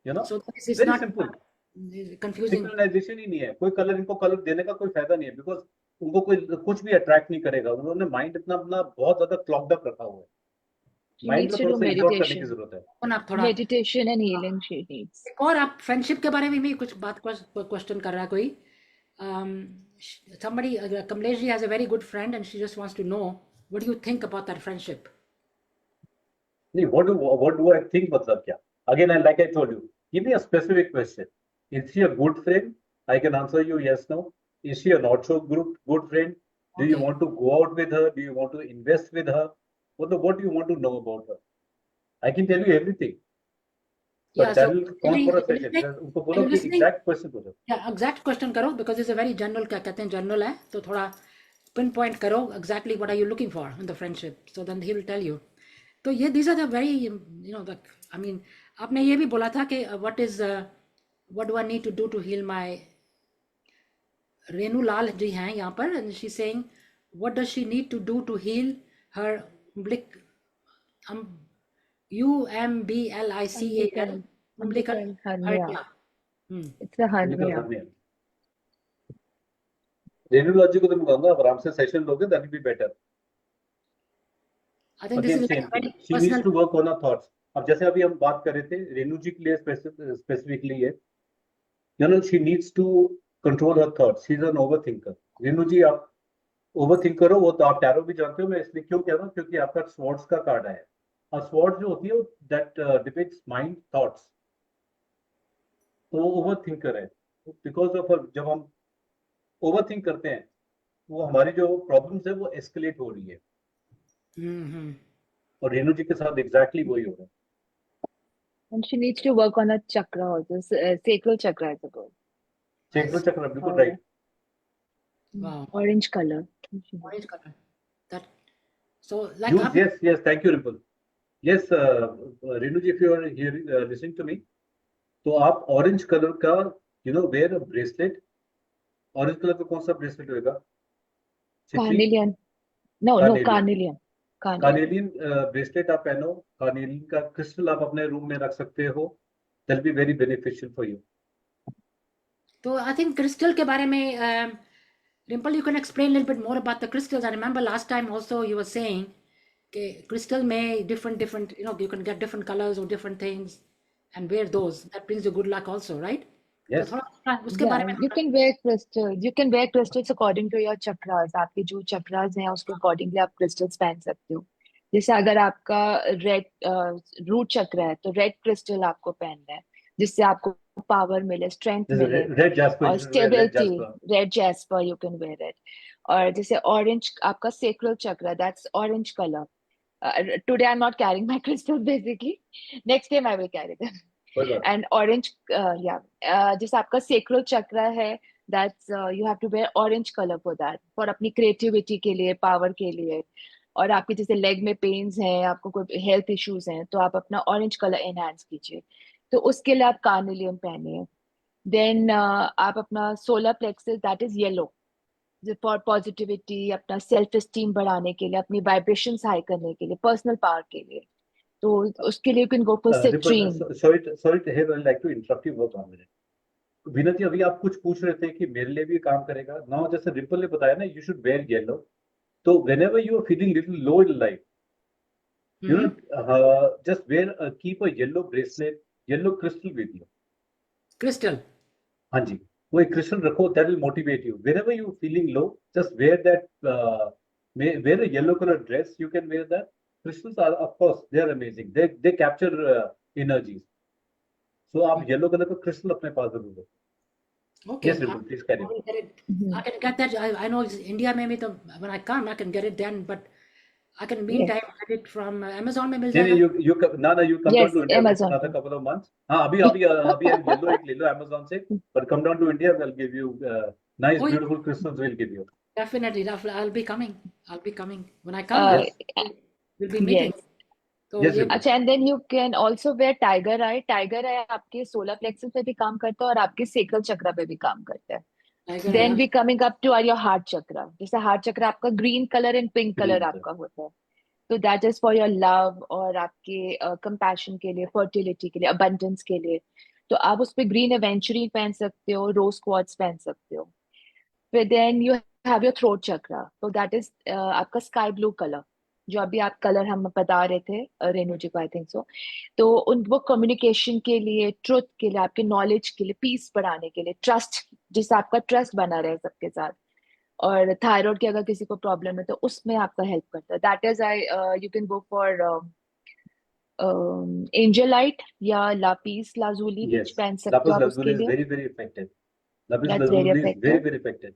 Speaker 2: You know?
Speaker 1: So this is
Speaker 2: Very
Speaker 1: not
Speaker 2: simple.
Speaker 1: confusing.
Speaker 2: Synchronization ही नहीं है. कोई कलर इनको कलर देने का कोई फायदा नहीं है, बिकॉज उनको कोई कुछ भी अट्रैक्ट नहीं करेगा. उन्होंने माइंड इतना अपना बहुत ज्यादा क्लॉग्ड अप रखा हुआ है.
Speaker 3: She
Speaker 2: माइंड
Speaker 3: needs
Speaker 2: में
Speaker 3: to
Speaker 2: थोड़ा
Speaker 3: do
Speaker 2: सा इग्नोर करने की
Speaker 3: meditation.
Speaker 2: जरूरत है.
Speaker 1: और आप थोड़ा
Speaker 3: Meditation and healing she needs.
Speaker 1: एक और आप फ्रेंडशिप के बारे में भी कुछ बात क्वेश्चन कर रहा है कोई. Somebody, Kamlesh ji has a very good friend and she just wants to know what do you think about that friendship.
Speaker 2: नहीं, what do I think, मतलब क्या? Again, like I told you, give me a specific question. Is she a good friend? I can answer you yes, no. Is she a not so good friend? Do you
Speaker 1: Okay.
Speaker 2: want to go out with her? Do you want to invest with her? What do you want to know about her? I can tell you everything. But
Speaker 1: Yeah,
Speaker 2: that
Speaker 1: so
Speaker 2: will count for a second.
Speaker 1: listening,
Speaker 2: उनको
Speaker 1: are
Speaker 2: बोलो
Speaker 1: you
Speaker 2: कि
Speaker 1: listening?
Speaker 2: exact question पूछो.
Speaker 1: Yeah, exact question करो because it's a very general, क्या कहते हैं general है, तो थोड़ा pinpoint करो exactly what are you looking for in the friendship, so then he will tell you. तो ये these are the very, you know, the, I mean, आपने ये भी बोला था कि what do I need to do to heal my, Renu Lal ji हैं यहाँ पर and she's saying what does she need to do to heal her um, umbilical umbilical
Speaker 3: hernia.
Speaker 1: hernia.
Speaker 3: It's a
Speaker 2: Umbilical
Speaker 3: hernia.
Speaker 2: hernia. Radiology को तो मैं कहूंगा आप आराम से सेशन लोगे that will be better.
Speaker 1: I think this
Speaker 2: Again,
Speaker 1: is
Speaker 2: same
Speaker 1: very
Speaker 2: thing. She
Speaker 1: personal.
Speaker 2: needs to work on her thoughts. अब जैसे अभी हम बात कर रहे थे रेनू जी के लिए स्पेसिफिकली है, you know, she needs to control her thoughts. She's an overthinker. Renu जी आप ओवरथिंक करो, वो तो आप टैरो भी जानते हो. मैं इसलिए क्यों कह रहा हूँ क्योंकि आपका स्वॉर्ड्स का कार्ड है और स्वॉर्ड जो होती है वो दैट डिपिक्ट्स माइंड थॉट्स. तो ओवरथिंकर है बिकॉज ऑफ जब हम ओवरथिंक करते हैं वो हमारी जो प्रॉब्लम्स है वो एस्केलेट हो रही है. और रेनू जी के साथ एग्जैक्टली वही हो रहा है.
Speaker 3: And she needs to work on her chakra also. Sacral chakra, I suppose.
Speaker 2: चक्र चक्र बिल्कुल
Speaker 3: Or
Speaker 2: right.
Speaker 1: Wow.
Speaker 3: orange color.
Speaker 1: Orange color. That so like आप
Speaker 2: yes, thank you Ripple. Yes, Renu ji, if you are hearing listening to me, तो आप orange colour का wear a bracelet. Orange colour का कौन सा ब्रेसलेट होगा?
Speaker 3: Carnelian. No, carnelian.
Speaker 2: Carnelian bracelet आप पहनो. कार्नेलियन का क्रिस्टल आप अपने रूम में रख सकते हो. That be very beneficial for you.
Speaker 1: तो I think crystal के बारे में Dimple, you can explain a little bit more about the crystals. I remember last time also you were saying कि crystal में different you know you can get different colors or different things and wear those. That brings you good luck also, right?
Speaker 2: Yes.
Speaker 1: तो थोड़ा उसके
Speaker 3: Yeah,
Speaker 1: बारे में
Speaker 3: you can wear crystals. You can wear crystals according to your chakras. आपके जो chakras हैं उसके accordingly आप crystals पहन सकते हो. जैसे अगर आपका red root chakra है तो red crystal आपको पहनना है जिससे आपको power मिले, strength मिले
Speaker 2: रेड जैस्पर.
Speaker 3: और stability. Red jasper you can wear it. और जैसे orange आपका sacral chakra, that's orange color. Today I'm not carrying my crystals basically. Next time I will carry them. And orange, जैसे आपका sacral chakra है, that's you have to wear orange color for that, for अपनी creativity के लिए, power के लिए. और आपके जैसे leg में pains हैं, आपको कोई health issues हैं, तो आप अपना orange color enhance कीजिए. तो उसके लिए आप carnelian पहनिए. Then आप अपना solar plexus, that is yellow, for positivity, अपना self esteem बढ़ाने के लिए, अपनी vibrations high करने के लिए, personal power के लिए. तो उसके लिए you can go for citrine.
Speaker 2: sorry to here, I'd like to interrupt you for 1 minute. Veena जी, अभी आप कुछ पूछ रहे थे कि मेरे लिए भी काम करेगा ना. जैसे रिपल ने बताया ना, यू शुड वेयर येलो. तो whenever you are feeling little low in life, you know, just wear keep a yellow bracelet, yellow crystal with you.
Speaker 1: crystal.
Speaker 2: हाँ जी, वो एक क्रिस्टल रखो. that will motivate you. Whenever you feeling low, just wear that. Wear a yellow color dress. You can wear that. Crystals are, of course, they are amazing. They capture energies. So आप yellow colour का crystal अपने पास जरूर रखो.
Speaker 1: Okay.
Speaker 2: Yes, Ripple, please carry on.
Speaker 1: I can get that. I know India में भी तो when I come I can get it then, but I can meantime get it from Amazon में मिल जाएगा.
Speaker 2: you come down to India
Speaker 3: Amazon.
Speaker 2: for another couple of months. हाँ, अभी yellow एक ले लो Amazon से. But come down to India, we'll give you nice, beautiful crystals. We'll give you.
Speaker 1: Definitely, I'll be coming. When I come, we'll be meeting.
Speaker 3: Yes.
Speaker 1: तो
Speaker 2: Yes,
Speaker 1: ये
Speaker 2: Ripple.
Speaker 3: अच्छा, and then you can also wear tiger eye. Tiger eye आपके solar plexus पे भी काम करता है और आपके sacral chakra पे भी काम करता है.
Speaker 1: tiger
Speaker 3: Then
Speaker 1: eye.
Speaker 3: we coming up to your heart chakra. जैसे heart chakra आपका green color and pink color
Speaker 2: Green
Speaker 3: आपका होता है. तो that is for your love और आपके compassion के लिए, fertility के लिए, abundance के लिए. तो आप उस पे green aventurine पहन सकते हो, rose quartz पहन सकते हो. फिर then you have your throat chakra. So that is आपका sky blue color. जो अभी आप कलर हम बता रहे थे रेनू जी को, आई थिंक सो। तो उन वो कम्युनिकेशन के लिए, ट्रुथ के लिए, आपके नॉलेज के लिए, पीस बढ़ाने के लिए, ट्रस्ट, जिससे आपका ट्रस्ट बना रहे सबके साथ। और थायराइड की अगर किसी को प्रॉब्लम है तो उसमें आपका हेल्प करता है। That is I you can go for angelite या लापिस लाजुली भी
Speaker 2: Yes,
Speaker 3: पहन सकते हो
Speaker 2: lapis
Speaker 3: आप
Speaker 2: lazuli
Speaker 3: उसके
Speaker 2: is
Speaker 3: लिए।
Speaker 2: very, very effective. Lapis
Speaker 3: that's very
Speaker 2: lazuli is very,
Speaker 3: effective.
Speaker 2: very effective.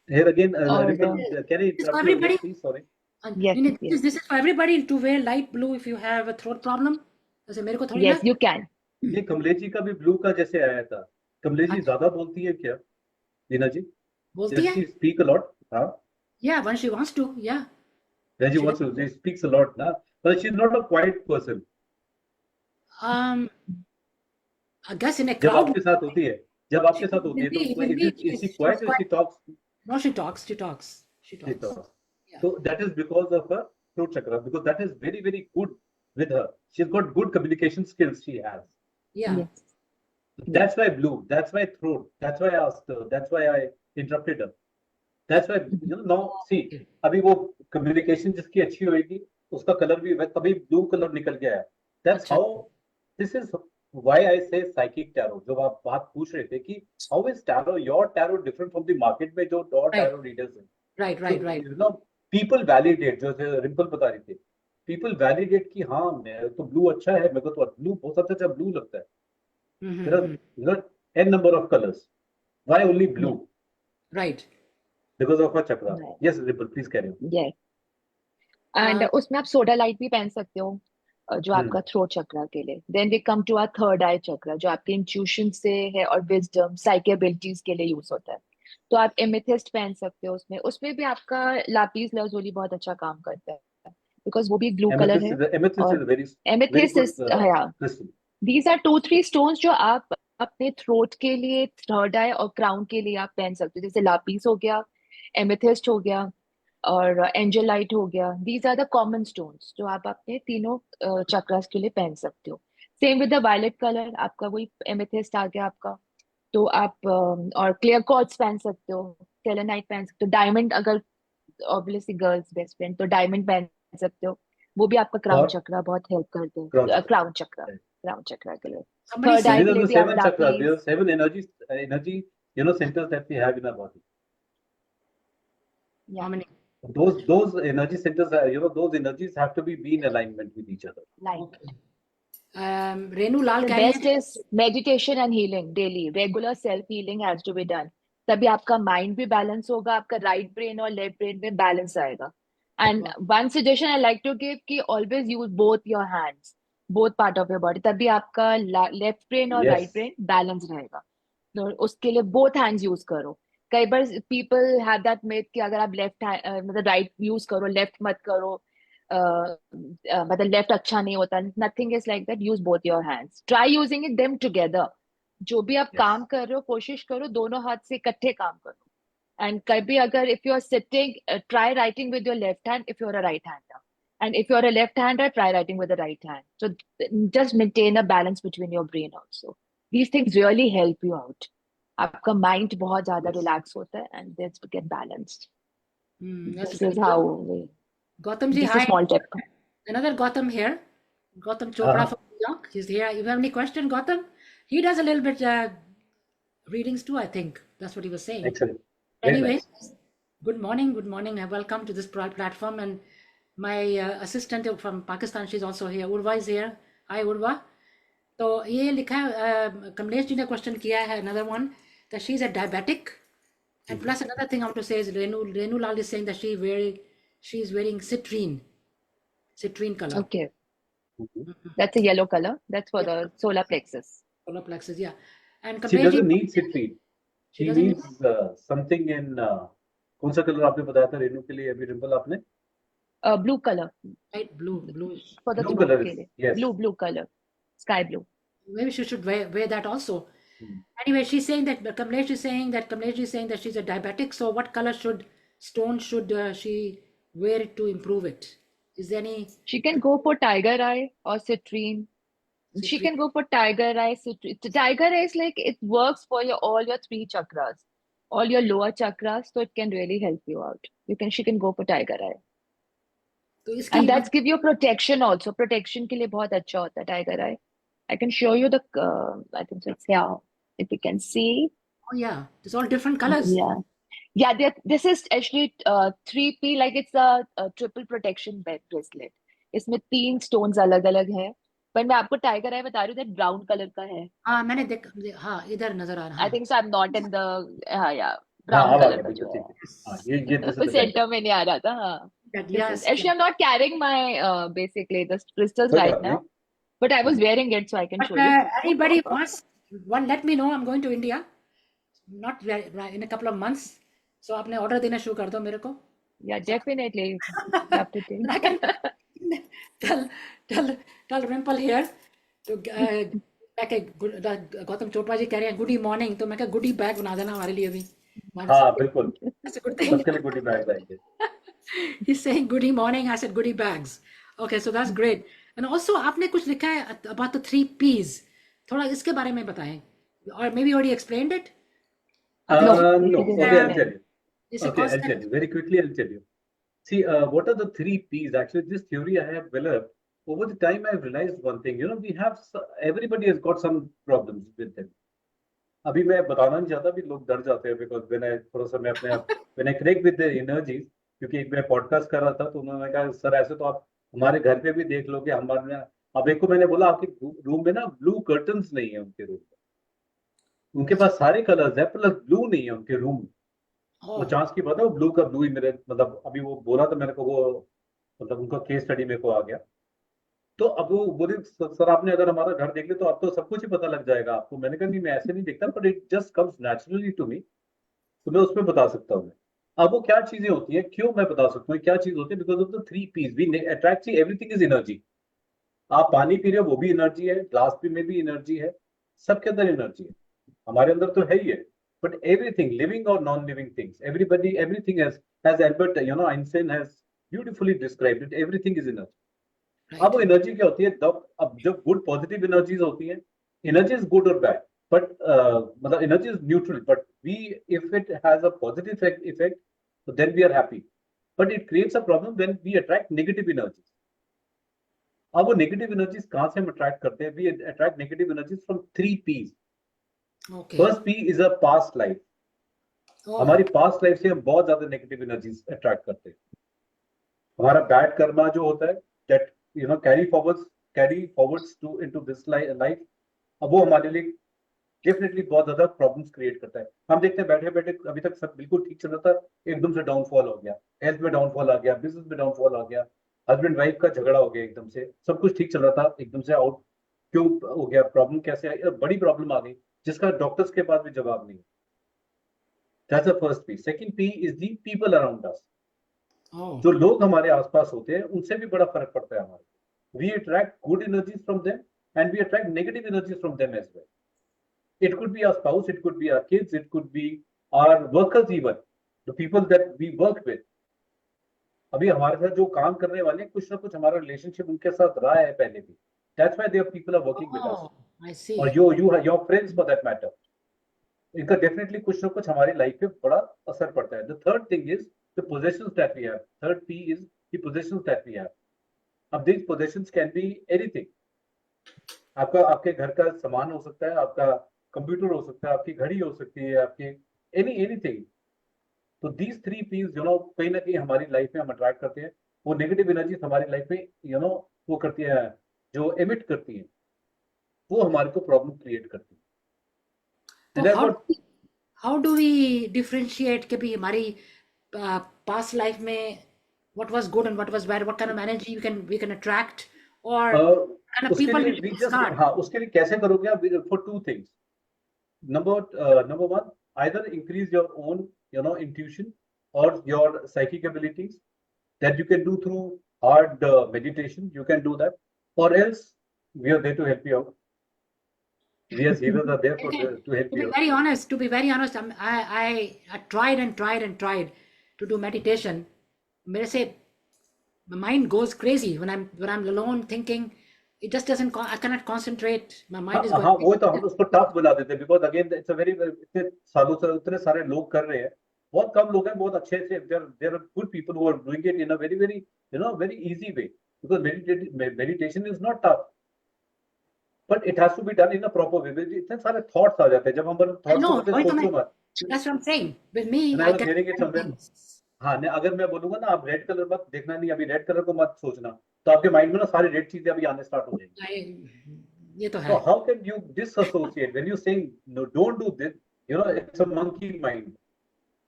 Speaker 2: Here again,
Speaker 3: और
Speaker 2: Ripple, can I
Speaker 1: This is for
Speaker 2: interrupt you again,
Speaker 1: everybody.
Speaker 2: please? Sorry.
Speaker 1: And
Speaker 3: yes yes
Speaker 1: this is for everybody to wear light blue if you have a throat problem. जैसे मेरे को थोड़ी
Speaker 3: yes
Speaker 1: ना
Speaker 3: you can.
Speaker 2: ये कमलेश जी का भी blue का जैसे आया था। कमलेश जी
Speaker 1: अच्छा,
Speaker 2: ज्यादा बोलती है क्या, लीना जी?
Speaker 1: बोलती
Speaker 2: Does
Speaker 1: है?
Speaker 2: she speak a lot? हाँ,
Speaker 1: Yeah, when she wants to. Yeah,
Speaker 2: when she
Speaker 1: she
Speaker 2: wants to,
Speaker 1: does.
Speaker 2: she speaks a lot, ना? But she's not a quiet person.
Speaker 1: Um, I guess in a
Speaker 2: जब
Speaker 1: crowd,
Speaker 2: आपके साथ होती है, जब
Speaker 1: she
Speaker 2: आपके साथ होती है, तो
Speaker 1: will be,
Speaker 2: is she quiet or
Speaker 1: quite.
Speaker 2: she talks?
Speaker 1: No, she talks. She talks. She
Speaker 2: She
Speaker 1: talks.
Speaker 2: talks.
Speaker 1: Yeah.
Speaker 2: So that is because of her throat chakra, because that is very, very good with her. She's got good communication skills. She has.
Speaker 1: Yeah.
Speaker 3: Yes
Speaker 2: That's why blue. That's why throat. That's why I asked her. That's why I interrupted her. That's why, now see,
Speaker 1: Okay.
Speaker 2: अभी वो communication जिसकी अच्छी होगी, उसका colour भी तभी blue colour निकल के आया. That's
Speaker 1: अच्छा.
Speaker 2: how, this is why I say psychic tarot. जब आप बात पूछ रहे थे कि how is tarot, your tarot different from the market में जो और
Speaker 1: Right.
Speaker 2: tarot readers हैं.
Speaker 1: Right.
Speaker 2: So
Speaker 1: Right. Right.
Speaker 2: people validate, जो रिम्पल बता रही थी, people validate कि हाँ मैं तो blue अच्छा है, मेरे को तो blue बहुत अच्छा blue लगता है.
Speaker 1: Mm-hmm.
Speaker 2: There are n number of colors. Why only blue?
Speaker 1: Right.
Speaker 2: Because of her chakra. Yes, Ripple, please carry on.
Speaker 3: Yes. And उसमें आप सोडा लाइट भी पहन सकते हो जो
Speaker 2: हम्म,
Speaker 3: आपका थ्रोट चक्रा के लिए। Then we come to our third eye chakra, जो आपके इंट्यूशन से है और विजडम, साइकी एबिलिटीज के लिए यूज होता है। तो आप एमेथिस्ट पहन सकते हो उसमें। उसमें भी आपका लापिस लाजुली बहुत अच्छा काम करता है, बिकॉज वो भी ब्लू कलर है।
Speaker 2: amethyst is
Speaker 3: और
Speaker 2: a very, very
Speaker 3: amethyst
Speaker 2: good
Speaker 3: is, हाँ,
Speaker 2: crystal.
Speaker 3: These are two three stones जो आप अपने थ्रोट के लिए, थर्ड आई और क्राउन के लिए आप पहन सकते हो। जैसे लापिस हो गया, एमेथिस्ट हो गया, और एंजेलाइट हो गया। These are the common stones जो आप अपने तीनों चक्रास के लिए पहन सकते हो। Same with the violet colour, आपका वही एमेथिस्ट आ गया आपका। तो आप और क्लियर क्वार्ट्ज पहन सकते हो, सेलेनाइट पहन सकते हो, डायमंड, अगर ऑब्वियसली गर्ल्स बेस्ट फ्रेंड तो डायमंड पहन सकते हो। वो भी आपका क्राउन
Speaker 2: और
Speaker 3: चक्रा बहुत हेल्प करते
Speaker 2: crown
Speaker 3: हैं,
Speaker 2: chakra.
Speaker 3: क्राउन चक्रा, क्राउन चक्रा के लिए।
Speaker 1: Somebody
Speaker 3: third
Speaker 2: So
Speaker 3: I
Speaker 1: saying
Speaker 2: these
Speaker 3: के
Speaker 2: are
Speaker 3: लिए
Speaker 2: the
Speaker 3: भी आप
Speaker 2: seven chakras. These
Speaker 3: lapis.
Speaker 2: are seven energy, centers that we have in our body.
Speaker 1: how many?
Speaker 2: Those energy centers are, those energies have to be in alignment with each other.
Speaker 3: Like
Speaker 1: Okay. Renu Lal
Speaker 3: the
Speaker 1: कह रही
Speaker 3: best
Speaker 1: है
Speaker 3: is meditation and healing daily. Regular self healing has to be done. तभी आपका mind भी balance होगा, आपका right brain और left brain में बैलेंस आएगा। And one suggestion I like to give कि always use both your hands, both part of your body, तभी आपका लेफ्ट ब्रेन और राइट
Speaker 2: Yes,
Speaker 3: ब्रेन बैलेंस रहेगा। तो उसके लिए बोथ हैंड्स यूज करो। कई बार पीपल हैव दैट मिथ कि अगर आप लेफ्ट मतलब राइट यूज करो, लेफ्ट मत करो, मतलब लेफ्ट अच्छा नहीं होता। Nothing is like that, use both your hands, try using it them together. जो भी आप
Speaker 2: yes.
Speaker 3: काम कर रहे हो कोशिश करो दोनों हाथ से इकट्ठे काम करो। एंड कभी अगर if you are sitting, try writing with your left hand if you are a right hander, and if you are a left hander try writing with the right hand. So just maintain a balance between your brain also. These things really help you out. आपका mind बहुत ज्यादा
Speaker 2: Yes.
Speaker 3: Relax होता है and this get balanced.
Speaker 1: that's
Speaker 3: this
Speaker 1: very
Speaker 3: is
Speaker 1: good.
Speaker 3: How,
Speaker 1: Gautam ji,
Speaker 3: just a
Speaker 1: hi.
Speaker 3: small tip.
Speaker 1: Another Gautam here. Gautam Chopra
Speaker 2: Uh-huh.
Speaker 1: from New York. He's here. If you have any question, Gautam, he does a little bit readings too, I think. That's what he was saying.
Speaker 2: Excellent. Very
Speaker 1: Anyway,
Speaker 2: nice.
Speaker 1: good morning. Good morning. Welcome to this platform. And my assistant from Pakistan, she's also here. Urva is here. Hi, Urva. तो ये लिखा है कमलेश जी ने question किया है another one that she's a diabetic and plus another thing I want to say is Renu Lal is saying that she's wearing citrine color.
Speaker 3: Okay,
Speaker 2: Mhm.
Speaker 3: that's a yellow color. That's for
Speaker 1: Yeah,
Speaker 3: the solar plexus.
Speaker 1: solar plexus, yeah. And
Speaker 2: She
Speaker 1: Kamlesh ji,
Speaker 2: doesn't need citrine.
Speaker 1: she
Speaker 2: She
Speaker 1: doesn't need
Speaker 2: needs something in, कौन सा colour आपने बताया था रेनू के लिए अभी, रिम्पल आपने?
Speaker 3: Blue color
Speaker 1: light bluish.
Speaker 3: for the
Speaker 2: Blue
Speaker 3: throat
Speaker 2: color
Speaker 3: के
Speaker 2: is,
Speaker 3: लिए.
Speaker 2: yes.
Speaker 3: Blue color, sky blue.
Speaker 1: Maybe she should wear that also.
Speaker 2: Hmm.
Speaker 1: Anyway, she's saying that Kamlesh is saying that she's a diabetic. So what color stone should she wear it to improve it? Is there any
Speaker 3: She can go for tiger eye or citrine. She
Speaker 1: citrine?
Speaker 3: can go for tiger eye, citrine. Tiger eye is like it works for all your three chakras, all your lower chakras, so it can really help you out. She can go for tiger eye.
Speaker 1: तो इसकी
Speaker 3: And that's give you protection also. Protection के लिए बहुत अच्छा होता है tiger eye. I can show you the, I think it's here. If you can see.
Speaker 1: oh yeah, it's all different colors.
Speaker 3: Yeah. Yeah, this is actually 3P, like it's a triple protection bracelet. इसमें 3 stones अलग अलग है. पर मैं आपको tiger eye बता रही हूँ that brown color का है.
Speaker 1: हाँ मैंने हाँ इधर नजर आ रहा
Speaker 3: I
Speaker 1: हाँ
Speaker 3: think so. I'm not in the, हाँ yeah,
Speaker 2: हाँ
Speaker 3: brown
Speaker 2: अब आ
Speaker 3: color
Speaker 2: गया
Speaker 3: का
Speaker 2: बिल्कुल
Speaker 3: जो
Speaker 2: ठीक
Speaker 3: है.
Speaker 2: है। हाँ ये दिस इज द
Speaker 3: Center में नहीं आ रहा था. हाँ. This is
Speaker 1: yes
Speaker 3: actually I'm not carrying my basically the crystals
Speaker 2: कोई
Speaker 3: right
Speaker 2: बात नहीं।
Speaker 3: now, but I was wearing it so I can
Speaker 1: but
Speaker 3: show you.
Speaker 1: anybody wants one let me know I'm going to India not in a couple of months so आपने order देना शुरू कर दो मेरे को
Speaker 3: Yeah, definitely. Love to take.
Speaker 1: I can tell Rimple here to Gautam Chopra ji कह रहे हैं गुडी मॉर्निंग तो मैं क्या गुडी बैग बना देना हमारे लिए भी
Speaker 2: हाँ बिल्कुल
Speaker 1: That's a good thing.
Speaker 2: सबके लिए गुडी बैग आएंगे।
Speaker 1: He's saying goodie morning. I said goodie bags. Okay, so that's great. And also आपने कुछ लिखा है about the 3 P's. थोड़ा इसके बारे में बताएं. Or maybe you already explained it.
Speaker 2: No,
Speaker 3: No,
Speaker 2: okay, I'll tell you.
Speaker 1: It's a
Speaker 2: Okay, I'll
Speaker 1: concept.
Speaker 2: tell you. Very quickly, I'll tell you. See, what are the 3 P's? Actually, this theory I have developed over the time. I've realized one thing. You know, we have everybody has got some problems with them. अभी मैं बताना नहीं चाहता भी लोग डर जाते हैं because when I थोड़ा सा मैं अपने आप when I connect with the energies क्योंकि एक मैं पॉडकास्ट कर रहा था तो उन्होंने कहा सर ऐसे तो आप हमारे घर पे भी देख लो कि हमारे अब एक को मैंने बोला आपके रूम में ना ब्लू कर्टन्स नहीं है उनके रूम में उनके पास सारे कलर्स है प्लस ब्लू नहीं है उनके रूम में वो चांस की बात है वो ब्लू का ब्लू ही मेरे मतलब अभी वो बोला तो मेरे को वो मतलब उनका केस स्टडी मेरे को आ गया तो अब वो बोले सर आपने अगर हमारा घर देख लिया तो अब तो सब कुछ ही पता लग जाएगा आपको मैंने कहा नहीं मैं ऐसे नहीं देखता but it just comes naturally to me तो मैं उसमें बता सकता हूँ अब वो क्या चीजें होती है क्यों मैं बता सकता हूँ क्या चीज होती है because of the 3 P's we attract everything is energy आप पानी पी रहे हो वो भी एनर्जी है ग्लास में भी एनर्जी है सबके अंदर एनर्जी है हमारे अंदर तो है ही है बट एवरीथिंग लिविंग और non living things everybody everything has Albert Einstein has beautifully described it everything is energy अब वो एनर्जी क्या होती है अब जब गुड पॉजिटिव एनर्जीज होती है एनर्जी इज गुड और बैड बट मतलब energy is neutral but we if it has a positive effect तो then we are happy but it creates a problem when we attract negative energies अब वो negative energies कहां से हम attract करते हैं we attract negative energies from 3 P's first P is a past life हमारी past life से हम बहुत ज्यादा नेगेटिव एनर्जीज अट्रैक्ट करते हैं हमारा बैड कर्मा जो होता है that you know carry forwards to into this life अब वो हमारे लिए डेफिनेटली बहुत ज्यादा प्रॉब्लम्स क्रिएट करता है हम देखते हैं बैठे बैठे अभी तक सब बिल्कुल ठीक चल रहा था एकदम से डाउनफॉल हो गया हेल्थ में डाउनफॉल आ गया बिजनेस में डाउनफॉल आ गया हस्बैंड वाइफ का झगड़ा हो गया एकदम से सब कुछ ठीक चल रहा था एकदम से आउट क्यों हो गया प्रॉब्लम कैसे आई बड़ी प्रॉब्लम आ गई जिसका डॉक्टर्स के पास भी जवाब नहीं that's the first P second P is the people around अस जो लोग हमारे आसपास होते हैं उनसे भी बड़ा फर्क पड़ता है हमारे we attract good energies from them and we attract negative energies from them as well it could be our spouse it could be our kids it could be our workers even the people that we work with अभी हमारे साथ जो काम करने वाले हैं कुछ ना कुछ हमारा रिलेशनशिप उनके साथ रहा है पहले भी that's why there people are working with us
Speaker 1: I see.
Speaker 2: और your friends for that matter इनका डेफिनेटली कुछ ना कुछ हमारी लाइफ पे बड़ा असर पड़ता है the third thing is the possessions that we have. Third P is the possessions that we have. अब these possessions can be anything. आपके घर का सामान हो सकता है आपका कंप्यूटर हो सकता है आपकी घड़ी हो सकती है आपके anything. तो these 3 P's कहीं ना कहीं हमारी लाइफ में हम अट्रैक्ट करते हैं वो नेगेटिव एनर्जी हमारी लाइफ में वो करती है जो एमिट करती है वो हमारे को प्रॉब्लम क्रिएट करती है
Speaker 1: तो how do we differentiate कि भी हमारी past life में what was good and what was bad, what kind of energy we can attract, or kind of people we should discard?
Speaker 2: हाँ उसके लिए कैसे करोगे आप for 2 things. Number 1, either increase your own intuition or your psychic abilities that you can do through hard meditation. You can do that, or else we are there to help you out. We as healers are there to help you.
Speaker 1: To be very honest, I tried and tried and tried to do meditation. मेरे से my mind goes crazy when I'm alone thinking. It just doesn't. I cannot concentrate. My mind is going.
Speaker 2: हाँ वो तो हम उसको tough बना देते हैं because again it's a very इतने सालों से इतने सारे लोग कर रहे हैं बहुत कम लोग हैं बहुत अच्छे से, there are good people who are doing it in a very very very easy way, because meditation is not tough, but it has to be done in a proper way. इतने सारे thoughts आ जाते हैं, जब हम
Speaker 1: I
Speaker 2: thoughts को
Speaker 1: know,
Speaker 2: बोलते हैं
Speaker 1: वही तो
Speaker 2: सोचो
Speaker 1: मैं,
Speaker 2: मत,
Speaker 1: that's what I'm saying. With me,
Speaker 2: and I
Speaker 1: I
Speaker 2: was
Speaker 1: get
Speaker 2: hearing it
Speaker 1: many
Speaker 2: somewhere.
Speaker 1: things.
Speaker 2: हाँ ने अगर मैं बोलूंगा ना आप रेड कलर मत देखना, नहीं अभी रेड कलर को मत सोचना, तो आपके माइंड में ना सारी रेड चीजें अभी आने स्टार्ट हो जाएंगी.
Speaker 1: ये तो
Speaker 2: So
Speaker 1: है.
Speaker 2: how can you disassociate when you saying no, don't do this? It's a monkey mind.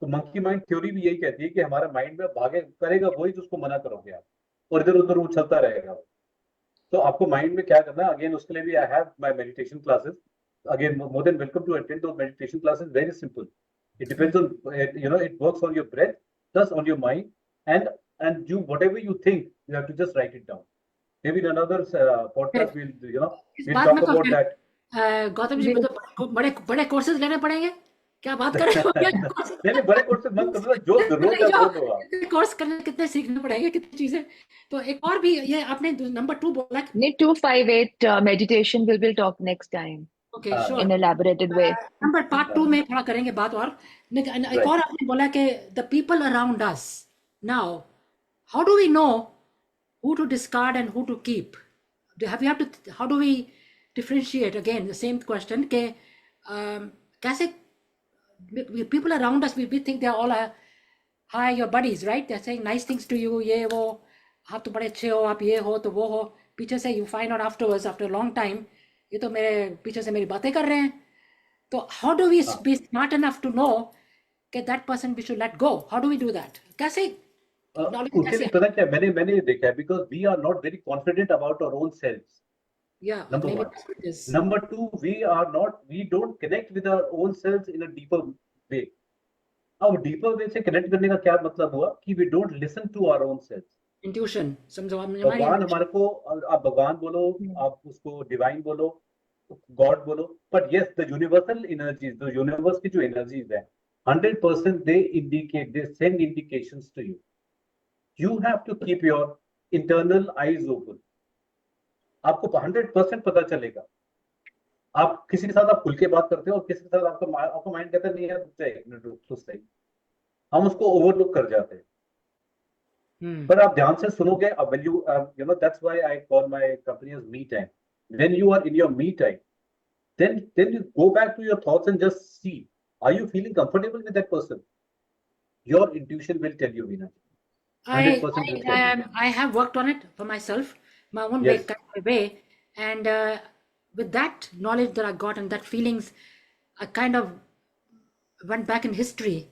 Speaker 2: तो मंकी माइंड थ्योरी भी यही कहती है कि हमारा माइंड में भागे करेगा वही जिसको मना करोगे आप, और इधर उधर उछलता रहेगा. तो आपको माइंड में क्या करना है, अगेन उसके लिए भी I have my meditation classes. Again more than welcome to attend those meditation classes. Very simple. It depends on it works on your breath, thus on your mind, and you whatever you think, you have to just write it down. Maybe in another podcast
Speaker 1: इस
Speaker 2: we'll
Speaker 1: बात
Speaker 2: talk
Speaker 1: में तो
Speaker 2: about
Speaker 1: फिर
Speaker 2: that.
Speaker 1: Gautam ji तो बड़े बड़े courses लेने पड़ेंगे. क्या बात कर रहे हो?
Speaker 2: नहीं बड़े कोर्सेज मत करो, जो जरूरत है वो लो आप.
Speaker 1: कोर्स करने कितने सीखने पड़ेंगे, कितनी चीजें. तो एक और भी ये आपने नंबर 2 बोला.
Speaker 3: Need 258 meditation. We'll talk next time
Speaker 1: okay
Speaker 2: हाँ,
Speaker 1: sure.
Speaker 3: in elaborated way.
Speaker 1: Number part 2 में थोड़ा करेंगे बात. और एक और आपने बोला कि the people around us now, how do we know who to discard and who to keep? How do we differentiate? Again, the same question के कैसे people around us, we think they are all hi, your buddies, right? They're saying nice things to you, ये वो, आप तो बड़े अच्छे हो, आप ये हो तो वो हो. पीछे से you find out afterwards, after a long time, ये तो मेरे पीछे से मेरी बातें कर रहे हैं. तो how do we be smart enough to know that that person we should let go? How do we do that? कैसे
Speaker 2: उसके लिए पता क्या मैंने देखा है, because we are not very confident about our own selves.
Speaker 1: Yeah,
Speaker 2: Number
Speaker 1: maybe
Speaker 2: one.
Speaker 1: that's what it is.
Speaker 2: Number two, we don't connect with our own selves in a deeper way. अब deeper way से connect करने का क्या मतलब हुआ कि we don't listen to our own selves.
Speaker 1: Intuition, समझो हमारी
Speaker 2: भगवान हमारे को, आप भगवान बोलो, आप उसको डिवाइन बोलो, गॉड बोलो, but yes, the universal energies, the universe की जो energies है, 100% they send indications to you. You have to keep your internal eyes open. आपको 100% पता चलेगा. आप किसी के साथ आप खुल के बात करते हो और किसी के साथ आपका माइंड कहता है नहीं यार रुक जा एक मिनट, रुक तो सही. हम उसको ओवरलुक कर जाते हैं. पर आप ध्यान से सुनोगे, अब when you that's why I call my company as me time. When you are in your me time, then you go back to your thoughts and just see, are you feeling comfortable with that person? Your intuition will tell you, Veena. 100% will tell you.
Speaker 1: I have worked on it for myself, my own
Speaker 2: Yes.
Speaker 1: way, and with that knowledge that I got and that feelings, I kind of went back in history.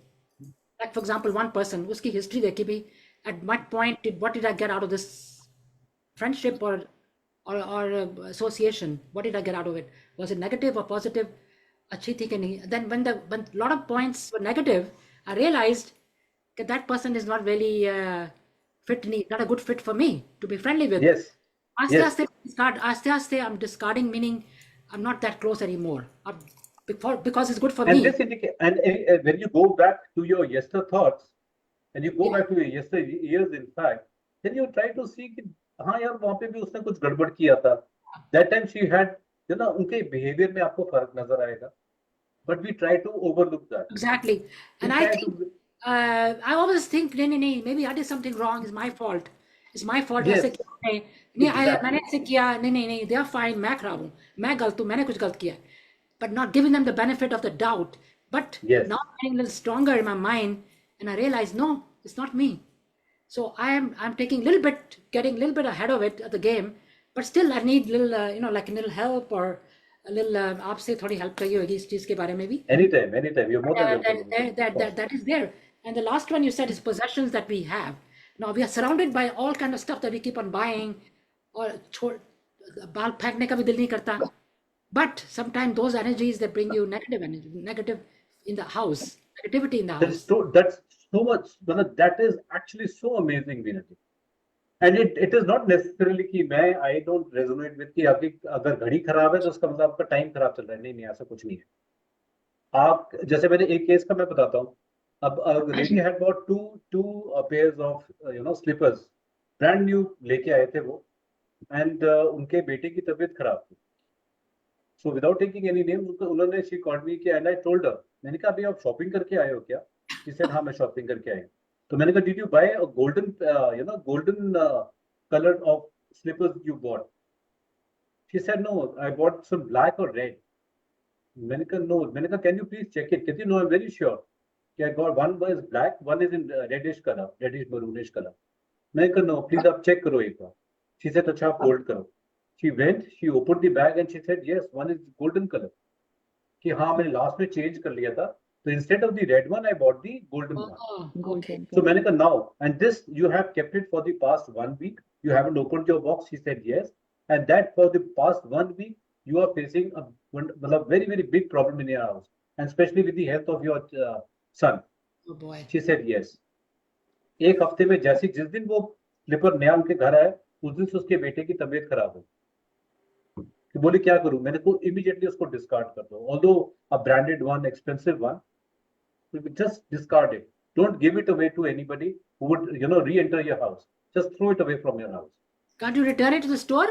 Speaker 1: Like for example, one person, उसकी history देखी भी, at what point what did I get out of this friendship or association? What did I get out of it? Was it negative or positive? अच्छी थी कि नहीं? Then when a lot of points were negative, I realized that person is not really not a good fit for me to be friendly with.
Speaker 2: Yes.
Speaker 1: आस्ते आस्ते I'm discarding, meaning I'm not that close anymore. Because it's good for
Speaker 2: And
Speaker 1: me.
Speaker 2: this and when you go back to your yester thoughts, and you go back to your yester years, in fact, then you try to see कि हाँ यार वहाँ पे भी उसने कुछ गड़बड़ किया था. That time she had, उनके behavior में आपको फर्क नजर आएगा. But we try to overlook that.
Speaker 1: Exactly. And I think I always think नहीं, maybe I did something wrong. It's my fault. It's my fault.
Speaker 2: Yes.
Speaker 1: ऐसे किया नहीं, मैंने ऐसे किया नहीं, they are fine. मैं खराब हूँ, मैं गलत हूँ, मैंने कुछ गलत किया. But not giving them the benefit of the doubt. But
Speaker 2: Yes.
Speaker 1: now I'm getting a little stronger in my mind, and I realize no, it's not me. So I'm taking getting a little bit ahead of it at the game. But still, I need little like a little help or a little आपसे थोड़ी help चाहिए होगी इस चीज के बारे में भी.
Speaker 2: Anytime. You're more than welcome.
Speaker 1: That is there. And the last one you said is possessions that we have. Now we are surrounded by all kind of stuff that we keep on buying, or बाल फेंकने का भी दिल नहीं करता. But sometimes those energies that bring you negative in the house, negativity in the house.
Speaker 2: That's so much. That is actually so amazing, Veena. And it is not necessarily कि I don't resonate with कि आपकी अगर घड़ी खराब है तो उसका मतलब आपका टाइम खराब चल रहा है. नहीं ऐसा कुछ नहीं है. आप जैसे मैंने एक केस का मैं बताता हूँ. अब lady had bought two pairs of slippers, brand new लेके आए थे वो, and उनके बेटे की तबीयत खराब थी. So without taking any names, उन्होंने she called me and I told her, मैंने कहा अभी आप शॉपिंग करके आए हो क्या? She said, हाँ मैं शॉपिंग करके आई. तो मैंने कहा, did you buy a golden color of slippers you bought? She said, no, I bought some black or red. मैंने कहा, no. मैंने कहा, can you please check it? कहती, no, I'm very sure. I got one is black, one is in reddish color, reddish maroonish color. मैंने कहा, no, please आप check करो एक बार. She said, अच्छा आप hold करो. She went, she opened the bag and she said, yes, one is golden color. कि हाँ मैंने लास्ट में चेंज कर लिया था. So instead of the red one, I bought the golden one.
Speaker 1: Oh, okay.
Speaker 3: Golden.
Speaker 2: So मैंने कहा, now, and this you have kept it for the past 1 week. You haven't opened your box. She said yes, and that for the past 1 week you are facing a very very big problem in your house, and especially with the health of your son.
Speaker 1: Oh boy.
Speaker 2: She said yes. एक हफ्ते में जैसे जिस दिन वो sleeper नया उनके घर आया, उस दिन से उसके बेटे की तबीयत खराब हो. कि बोली क्या करूं. मैंने को इमीडिएटली उसको डिस्कार्ड कर दो. Although a branded one, expensive one, just discard it. Don't give it away to anybody who would re-enter your house. Just throw it away from your house.
Speaker 1: Can't you return it to the store?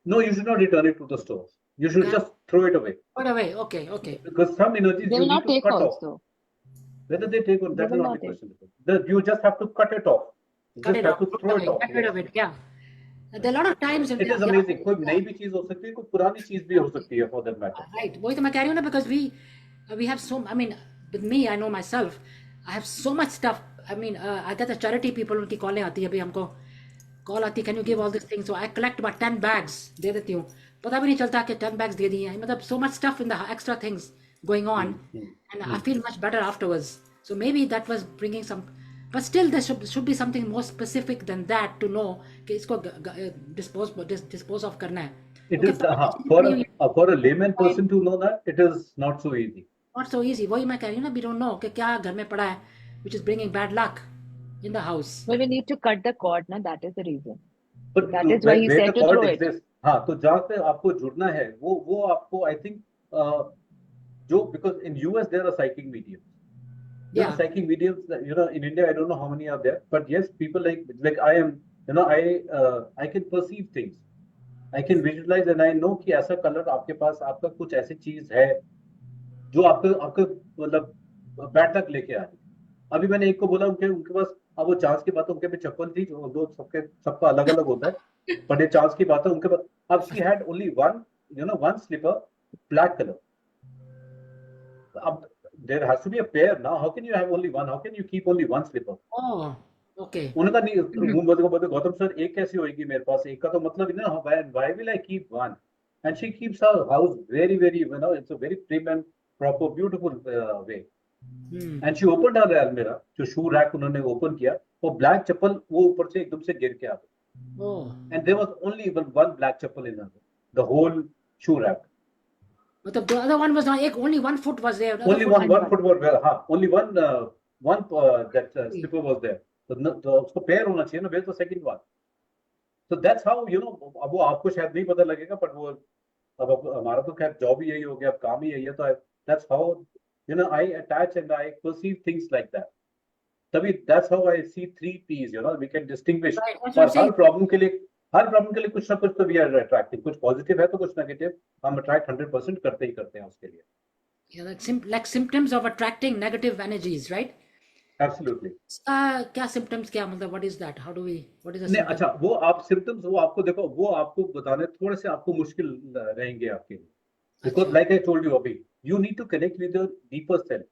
Speaker 2: No, you should not return it to the store. You should just throw it away.
Speaker 1: Put away. Okay, okay.
Speaker 2: Because some energies
Speaker 3: They
Speaker 2: you
Speaker 3: will
Speaker 2: need
Speaker 3: not
Speaker 2: to
Speaker 3: take
Speaker 2: cut off.
Speaker 3: also.
Speaker 2: Whether they take on,
Speaker 3: They
Speaker 2: that is
Speaker 3: will
Speaker 2: not
Speaker 3: not
Speaker 2: the
Speaker 3: take.
Speaker 2: question. You just have to cut it off. You
Speaker 1: Cut
Speaker 2: just
Speaker 1: it
Speaker 2: have
Speaker 1: off.
Speaker 2: to
Speaker 1: Put
Speaker 2: throw
Speaker 1: away.
Speaker 2: it off.
Speaker 1: Get rid of it. Yeah. There are a lot of times.
Speaker 2: It is amazing. कोई नई भी चीज हो सकती है, कोई पुरानी चीज भी हो सकती है, for that matter.
Speaker 1: Right. वही तो मैं कह रही हूँ ना, because we have so, I mean, with me, I know myself, I have so much stuff. I mean, I get the charity people, उनकी कॉलें आती है, अभी हमको कॉल आती है, can you give all these things? So I collect about 10 bags, दे देती हूँ. पता भी नहीं चलता कि 10 bags दे दिए हैं. मतलब so much stuff in the extra things going on, and I feel much better afterwards. So maybe that was bringing some, but still there should be something more specific than that to know कि इसको dispose of करना है.
Speaker 2: It is for a layman person to know that, it is not so easy.
Speaker 1: Not so easy. वही मैं कह रही हूँ ना, we don't know कि क्या घर में पड़ा है, which is bringing bad luck in the house.
Speaker 3: Well, we need to cut the cord, na? That is the reason.
Speaker 2: But
Speaker 3: That is why he
Speaker 2: where
Speaker 3: said
Speaker 2: the
Speaker 3: to
Speaker 2: cord
Speaker 3: throw it.
Speaker 2: exists, हाँ, तो जहाँ पे आपको जुड़ना है, वो आपको, I think, जो, because in US there are psychic mediums. There are psychic mediums that, in India I don't know how many are there, but yes, people like I am, I can perceive things. I can visualize and I know कि ऐसा colour आपके पास, आपका कुछ ऐसी चीज है जो आपके मतलब बैड लक लेके आ रही. अभी मैंने एक को बोला, उनके पास, अब वो चांस की बात है, उनके पे चप्पल थी, जो दो सबका अलग अलग होता है, पर ये चांस की बात है उनके पास. अब she had only one slipper, black color. अब there has to be a pair now. How can you have only one? How can you keep only one slipper?
Speaker 1: Oh, okay.
Speaker 2: उन्होंने कहा नहीं, बोलते गौतम सर, एक कैसी होगी मेरे पास, एक का तो मतलब ही ना, why will I keep one? And she keeps her house very very, it's a very prim and proper, beautiful way. And she opened her almirah, जो शू रैक उन्होंने ओपन किया, वो ब्लैक चप्पल वो ऊपर से एकदम से गिर के आ गई. And there was only one black chappal in the whole shoe rack.
Speaker 1: मतलब the other one was not, only 1 foot was there.
Speaker 2: Only one foot was there. हाँ, only one that slipper was there. तो उसको pair होना चाहिए ना, where's the second one? So that's how, अब वो आपको शायद नहीं पता लगेगा, पर वो अब हमारा तो खैर जॉब ही यही हो गया, अब काम ही यही है, तो that's how, I attach and I perceive things like that. तभी that's how I see 3 P's, we can distinguish. और हर प्रॉब्लम के लिए कुछ ना कुछ तो we are attracting. कुछ पॉजिटिव है तो कुछ नेगेटिव हम अट्रैक्ट 100% करते ही करते हैं उसके लिए.
Speaker 1: Yeah, like symptoms of attracting negative energies, right?
Speaker 2: Absolutely.
Speaker 1: क्या symptoms, क्या मतलब, what is that? What is the
Speaker 2: नहीं,
Speaker 1: symptom?
Speaker 2: अच्छा, वो आप symptoms वो आपको देखो, वो आपको बताने थोड़े से आपको मुश्किल रहेंगे आपके लिए. Because like I told you अभी, you need to connect with your deeper self.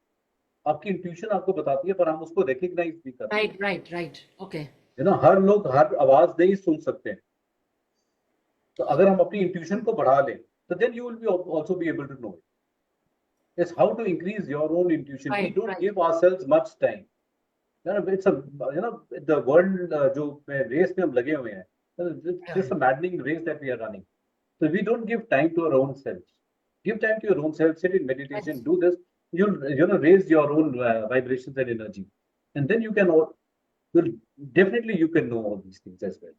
Speaker 2: आपकी इंट्यूशन आपको बताती है, पर हम उसको रिकॉग्नाइज भी करते हैं.
Speaker 1: Right. Okay.
Speaker 2: हर लोग हर आवाज नहीं सुन सकते हैं. तो अगर हम अपनी इंट्यूशन को बढ़ा लें, तो then you will be also be able to know it. It's how to increase your own intuition. We don't give ourselves much time. It's a the world जो रेस में हम लगे हुए हैं, it's just a maddening race that we are running. So we don't give time to our own selves. Give time to your own self. Sit in meditation. Do this. You'll raise your own vibrations and energy, and then you can definitely you can know all these things as well.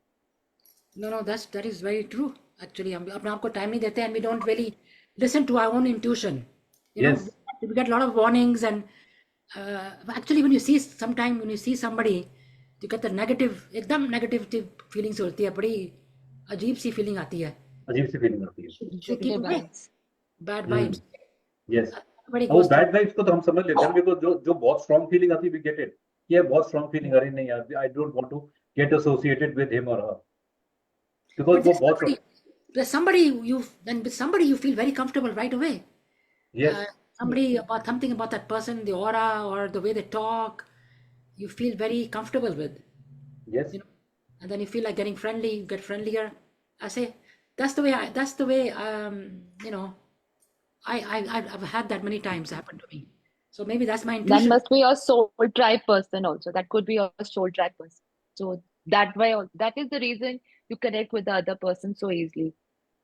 Speaker 1: No, that is very true. Actually, हम अपने आप को time नहीं देते, and we don't really listen to our own intuition.
Speaker 2: Yes.
Speaker 1: We get a lot of warnings, and actually when you see somebody, you get the negative, एकदम negative feelings होती है, बड़ी अजीब सी feeling आती है.
Speaker 2: अजीब सी feeling आती है.
Speaker 1: Keep away. Bad vibes.
Speaker 2: Yes.
Speaker 1: Everybody
Speaker 2: वो
Speaker 1: goes through.
Speaker 2: बैड वाइब्स को तो हम समझ लेते हैं बिकॉज जो बहुत स्ट्रॉन्ग फीलिंग आती है वी गेट इट ये बहुत स्ट्रॉन्ग फीलिंग अरे नहीं यार I don't want to get associated with him और हर बिकॉज
Speaker 1: But
Speaker 2: वो बहुत
Speaker 1: there's somebody you then with somebody you feel very comfortable right away.
Speaker 2: Yes
Speaker 1: Somebody about something about that person, the aura or the way they talk, you feel very comfortable with,
Speaker 2: yes
Speaker 1: you know, and then you feel like getting friendly, you get friendlier. I say that's the way you know, I've had that many times happen to me. So maybe that's my
Speaker 3: That
Speaker 1: intuition.
Speaker 3: must be your soul tribe person also. That could be your soul tribe person. So that way, that is the reason you connect with the other person so easily.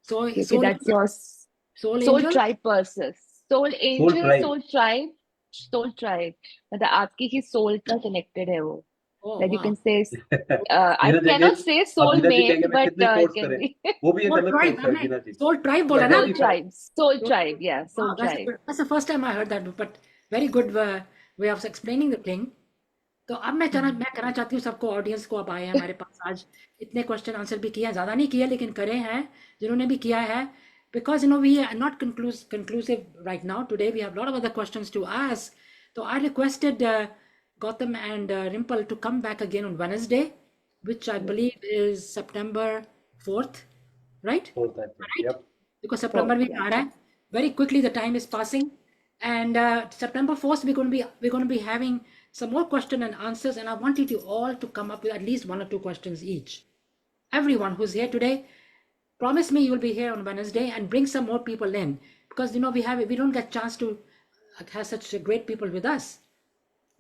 Speaker 1: So
Speaker 3: Okay,
Speaker 1: soul
Speaker 3: that's your
Speaker 1: soul
Speaker 3: soul
Speaker 1: angel.
Speaker 3: tribe person. Soul
Speaker 2: soul
Speaker 3: angel,
Speaker 2: tribe
Speaker 3: soul tribe, soul tribe. मतलब आपकी ही soul का connected है वो.
Speaker 1: Oh
Speaker 3: That you
Speaker 1: wow.
Speaker 3: can say. I
Speaker 2: Veena ji
Speaker 3: cannot say
Speaker 2: अब वीना जी
Speaker 3: soulmate,
Speaker 2: कहेंगे मैं
Speaker 3: but
Speaker 2: कितने
Speaker 3: it
Speaker 2: course
Speaker 3: can
Speaker 2: करें
Speaker 3: be
Speaker 2: वो भी एक
Speaker 1: Soul
Speaker 2: अलग
Speaker 1: tribe.
Speaker 2: कोर्स है
Speaker 1: हमने
Speaker 2: वीना जी
Speaker 1: soul tribe
Speaker 2: to
Speaker 1: बोला ना.
Speaker 2: identify
Speaker 3: soul tribe. Yeah, soul
Speaker 1: Wow,
Speaker 3: tribe.
Speaker 1: that's the first time I heard that, but very good way of explaining the thing. तो अब मैं कहना चाहती हूँ सबको ऑडियंस को अब आए हैं हमारे पास आज इतने क्वेश्चन आंसर भी किए हैं ज़्यादा नहीं किए लेकिन करे हैं जिन्होंने भी किया है because you know we are not conclusive right now today we have a lot of other questions to ask so I requested Gautam and Rimple to come back again on Wednesday which I believe is September 4th right
Speaker 2: fourth I think yep
Speaker 1: because September
Speaker 3: Oh,
Speaker 1: we
Speaker 3: yeah.
Speaker 1: are at. Very quickly the time is passing, and September 1st we're going to be having some more question and answers, and I want you to all to come up with at least 1 or 2 questions each. Everyone who's here today, promise me you will be here on Wednesday and bring some more people in because you know we don't get chance to have such great people with us.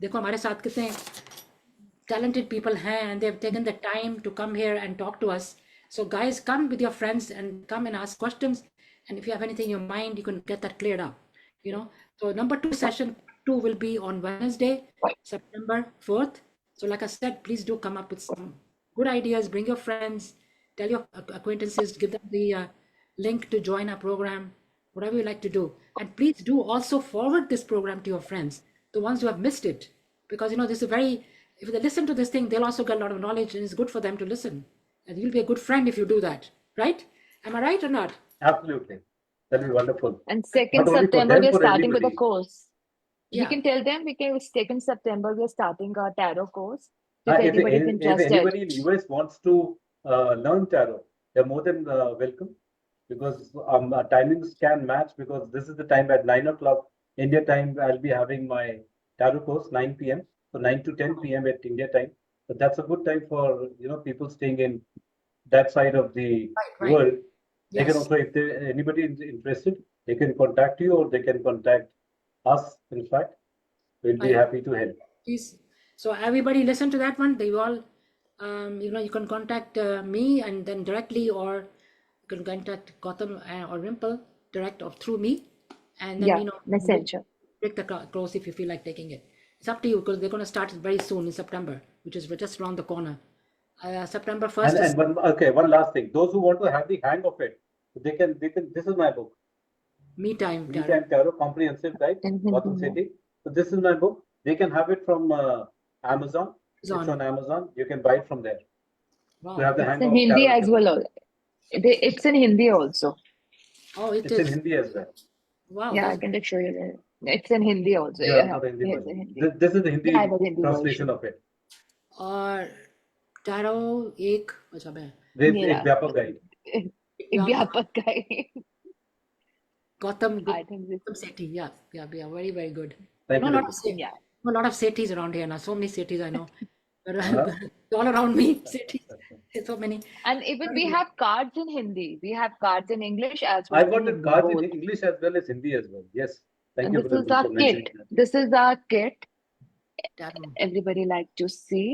Speaker 1: देखो हमारे साथ कितने talented people हैं and they've taken the time to come here and talk to us. So guys, come with your friends and come and ask questions. And if you have anything in your mind, you can get that cleared up. You know. So number 2 session 2 will be on Wednesday, September 4th. So like I said, please do come up with some good ideas. Bring your friends, tell your acquaintances, give them the link to join our program, whatever you like to do. And please do also forward this program to your friends, the ones who have missed it, because you know this is very. If they listen to this thing, they'll also get a lot of knowledge, and it's good for them to listen. And you'll be a good friend if you do that, right? Am I right or not?
Speaker 2: absolutely that'll be wonderful
Speaker 3: And
Speaker 2: not
Speaker 3: 2nd
Speaker 2: only for
Speaker 3: September,
Speaker 2: them
Speaker 3: we are
Speaker 2: for
Speaker 3: starting with a
Speaker 2: everybody
Speaker 3: course. We
Speaker 1: Yeah.
Speaker 3: can tell them 2nd September, we are starting a tarot course. So if
Speaker 2: if
Speaker 3: anybody is
Speaker 2: if
Speaker 3: interested,
Speaker 2: anybody in US wants to learn tarot they're more than welcome because our timings can match because this is the time at 9 o'clock India time I'll be having my tarot course 9 p.m. So 9 to 10 p.m. at India time. So that's a good time for people staying in that side of the
Speaker 1: Right.
Speaker 2: world. They can
Speaker 1: Yes.
Speaker 2: also, if anybody is interested, they can contact you or they can contact us. In fact, we'll be
Speaker 1: Right.
Speaker 2: happy to help.
Speaker 1: Please. So everybody listen to that one. They all, you can contact me and then directly, or you can contact Gotham or Rimple direct or through me, and then
Speaker 3: yeah, messenger.
Speaker 1: break the close if you feel like taking it. It's up to you because they're going to start very soon in September, which is just around the corner. September 1st is
Speaker 2: One last thing. Those who want to have the hang of it, they can. This is my book,
Speaker 1: Me Time
Speaker 2: Me
Speaker 1: Tarot.
Speaker 2: Time Tarot, Comprehensive Guide, Gotham City. So this is my book. They can have it from Amazon. It's on Amazon. You can buy it from there.
Speaker 1: Wow.
Speaker 2: To have the hang
Speaker 3: It's in
Speaker 2: of
Speaker 3: Hindi
Speaker 2: tarot.
Speaker 3: as well. It's in Hindi also.
Speaker 1: Oh, it
Speaker 2: It's
Speaker 1: is.
Speaker 2: in Hindi as well.
Speaker 1: Wow.
Speaker 3: Yeah, I
Speaker 1: that's-
Speaker 3: can just show you that. It's in Hindi also.
Speaker 2: Yeah,
Speaker 3: Yeah,
Speaker 2: not the Hindi
Speaker 3: it's in
Speaker 2: version.
Speaker 3: Hindi.
Speaker 2: This is the Hindi
Speaker 3: Yeah, I have a Hindi
Speaker 2: translation
Speaker 3: version.
Speaker 2: of it.
Speaker 1: और tarot एक अच्छा मैं
Speaker 2: This
Speaker 3: Yeah.
Speaker 2: एक व्यापक guide.
Speaker 3: व्यापक guy.
Speaker 1: Gautam
Speaker 3: I think this.
Speaker 1: Gautam Sethi. Yeah, very, very good.
Speaker 2: Thank
Speaker 1: I
Speaker 2: you.
Speaker 1: know
Speaker 2: Rajesh.
Speaker 1: a lot of Sethis around here now. So many Sethis I know. But,
Speaker 2: Uh-huh.
Speaker 1: all around me, Sethis. There's so many.
Speaker 3: And even we have cards in Hindi. We have cards in English as well
Speaker 2: I've
Speaker 3: as
Speaker 2: got
Speaker 3: in
Speaker 2: the
Speaker 3: Hindi,
Speaker 2: cards in
Speaker 3: both.
Speaker 2: English as well as Hindi as well. Yes. Thank
Speaker 3: And
Speaker 2: you
Speaker 3: this
Speaker 2: for
Speaker 3: is our
Speaker 2: for mentioning
Speaker 3: kit.
Speaker 2: that.
Speaker 3: This is our kit.
Speaker 1: Tarot.
Speaker 3: Everybody like to see.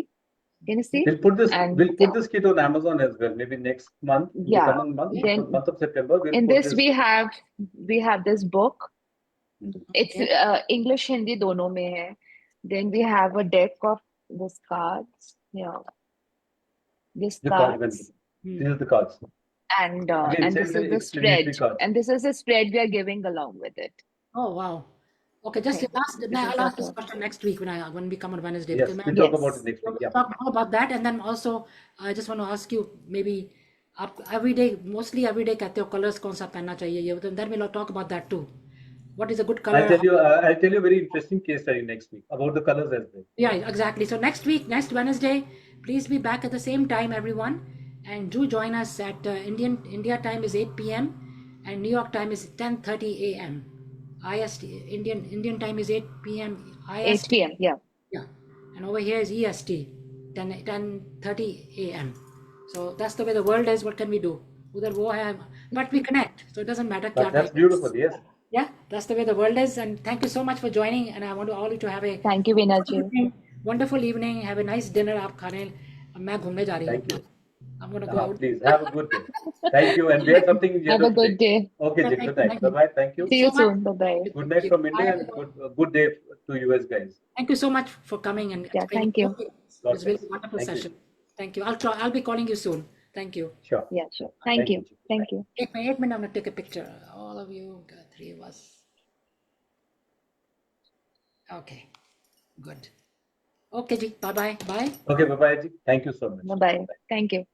Speaker 3: Can you see?
Speaker 2: We'll put
Speaker 3: And
Speaker 2: this kit on Amazon as well. Maybe next month, in the
Speaker 3: yeah,
Speaker 2: coming month,
Speaker 3: then
Speaker 2: month of September, we'll
Speaker 3: in
Speaker 2: put
Speaker 3: this we have this book. It's
Speaker 1: Okay.
Speaker 3: English Hindi दोनों में है. Then we have a deck of these cards. Yeah, these
Speaker 2: the card.
Speaker 3: cards.
Speaker 2: These are the cards.
Speaker 3: And
Speaker 2: Again,
Speaker 3: and
Speaker 2: same
Speaker 3: this is the
Speaker 2: explanatory
Speaker 3: spread.
Speaker 2: cards.
Speaker 3: And this is the spread we are giving along with it.
Speaker 1: Oh wow. Okay, just
Speaker 3: Okay.
Speaker 1: I'll ask this question next week when we come on Wednesday.
Speaker 2: Yes,
Speaker 1: because
Speaker 2: we'll talk about it next
Speaker 1: we'll
Speaker 2: week. Yeah.
Speaker 1: talk more about that, and then also I just want to ask you maybe mostly every day कहते हो colors कौन सा पहनना चाहिए ये then we'll talk about that too. what is a good
Speaker 2: I'll
Speaker 1: color.
Speaker 2: tell you. I'll tell you a very interesting case study next week about the colors as well.
Speaker 1: Yeah, exactly. So next week, next Wednesday, please be back at the same time, everyone, and do join us at India time is 8 p.m. and New York time is 10:30 a.m. IST Indian time is 8 p.m.
Speaker 3: 8
Speaker 1: IST.
Speaker 3: p.m. Yeah.
Speaker 1: Yeah, and over here is EST 10:30 a.m. So that's the way the world is. What can we do? Udhar wo hai, but we connect. So it doesn't matter
Speaker 2: But
Speaker 1: kya
Speaker 2: that's
Speaker 1: time.
Speaker 2: beautiful. Yes.
Speaker 1: Yeah, that's the way the world is. And thank you so much for joining. And I want all you to have a
Speaker 3: Thank you, Veena
Speaker 1: wonderful evening. Have a nice dinner. आप खाने मैं घूमने जा रही
Speaker 2: Thank
Speaker 1: हूँ.
Speaker 2: you.
Speaker 1: I'm gonna go out.
Speaker 2: Please have a good day. Thank you, and wear something
Speaker 3: Have
Speaker 2: yellow
Speaker 3: a good
Speaker 2: today.
Speaker 3: day.
Speaker 2: Okay,
Speaker 1: Yeah,
Speaker 2: Ji.
Speaker 1: thank
Speaker 2: Good
Speaker 1: you,
Speaker 2: night.
Speaker 1: thank you.
Speaker 2: Bye bye. Thank you.
Speaker 3: See you
Speaker 1: So much.
Speaker 3: soon. Bye-bye.
Speaker 2: Good night from India and good day to US guys.
Speaker 1: Thank you so much for coming and
Speaker 3: Yeah,
Speaker 1: explaining.
Speaker 3: thank you.
Speaker 1: It
Speaker 2: God
Speaker 1: was really
Speaker 2: bless.
Speaker 1: wonderful
Speaker 2: Thank you.
Speaker 1: session. Thank you. I'll be calling you soon. Thank you.
Speaker 2: Sure.
Speaker 3: Yeah, sure. Thank you.
Speaker 2: Ji.
Speaker 3: Thank you.
Speaker 1: 8 minutes. I'm gonna take a picture. All of you, three of us. Okay. Good. Okay, Ji. Bye bye. Bye.
Speaker 2: Okay, bye bye, Ji. Thank you so much.
Speaker 3: Bye-bye. Thank you.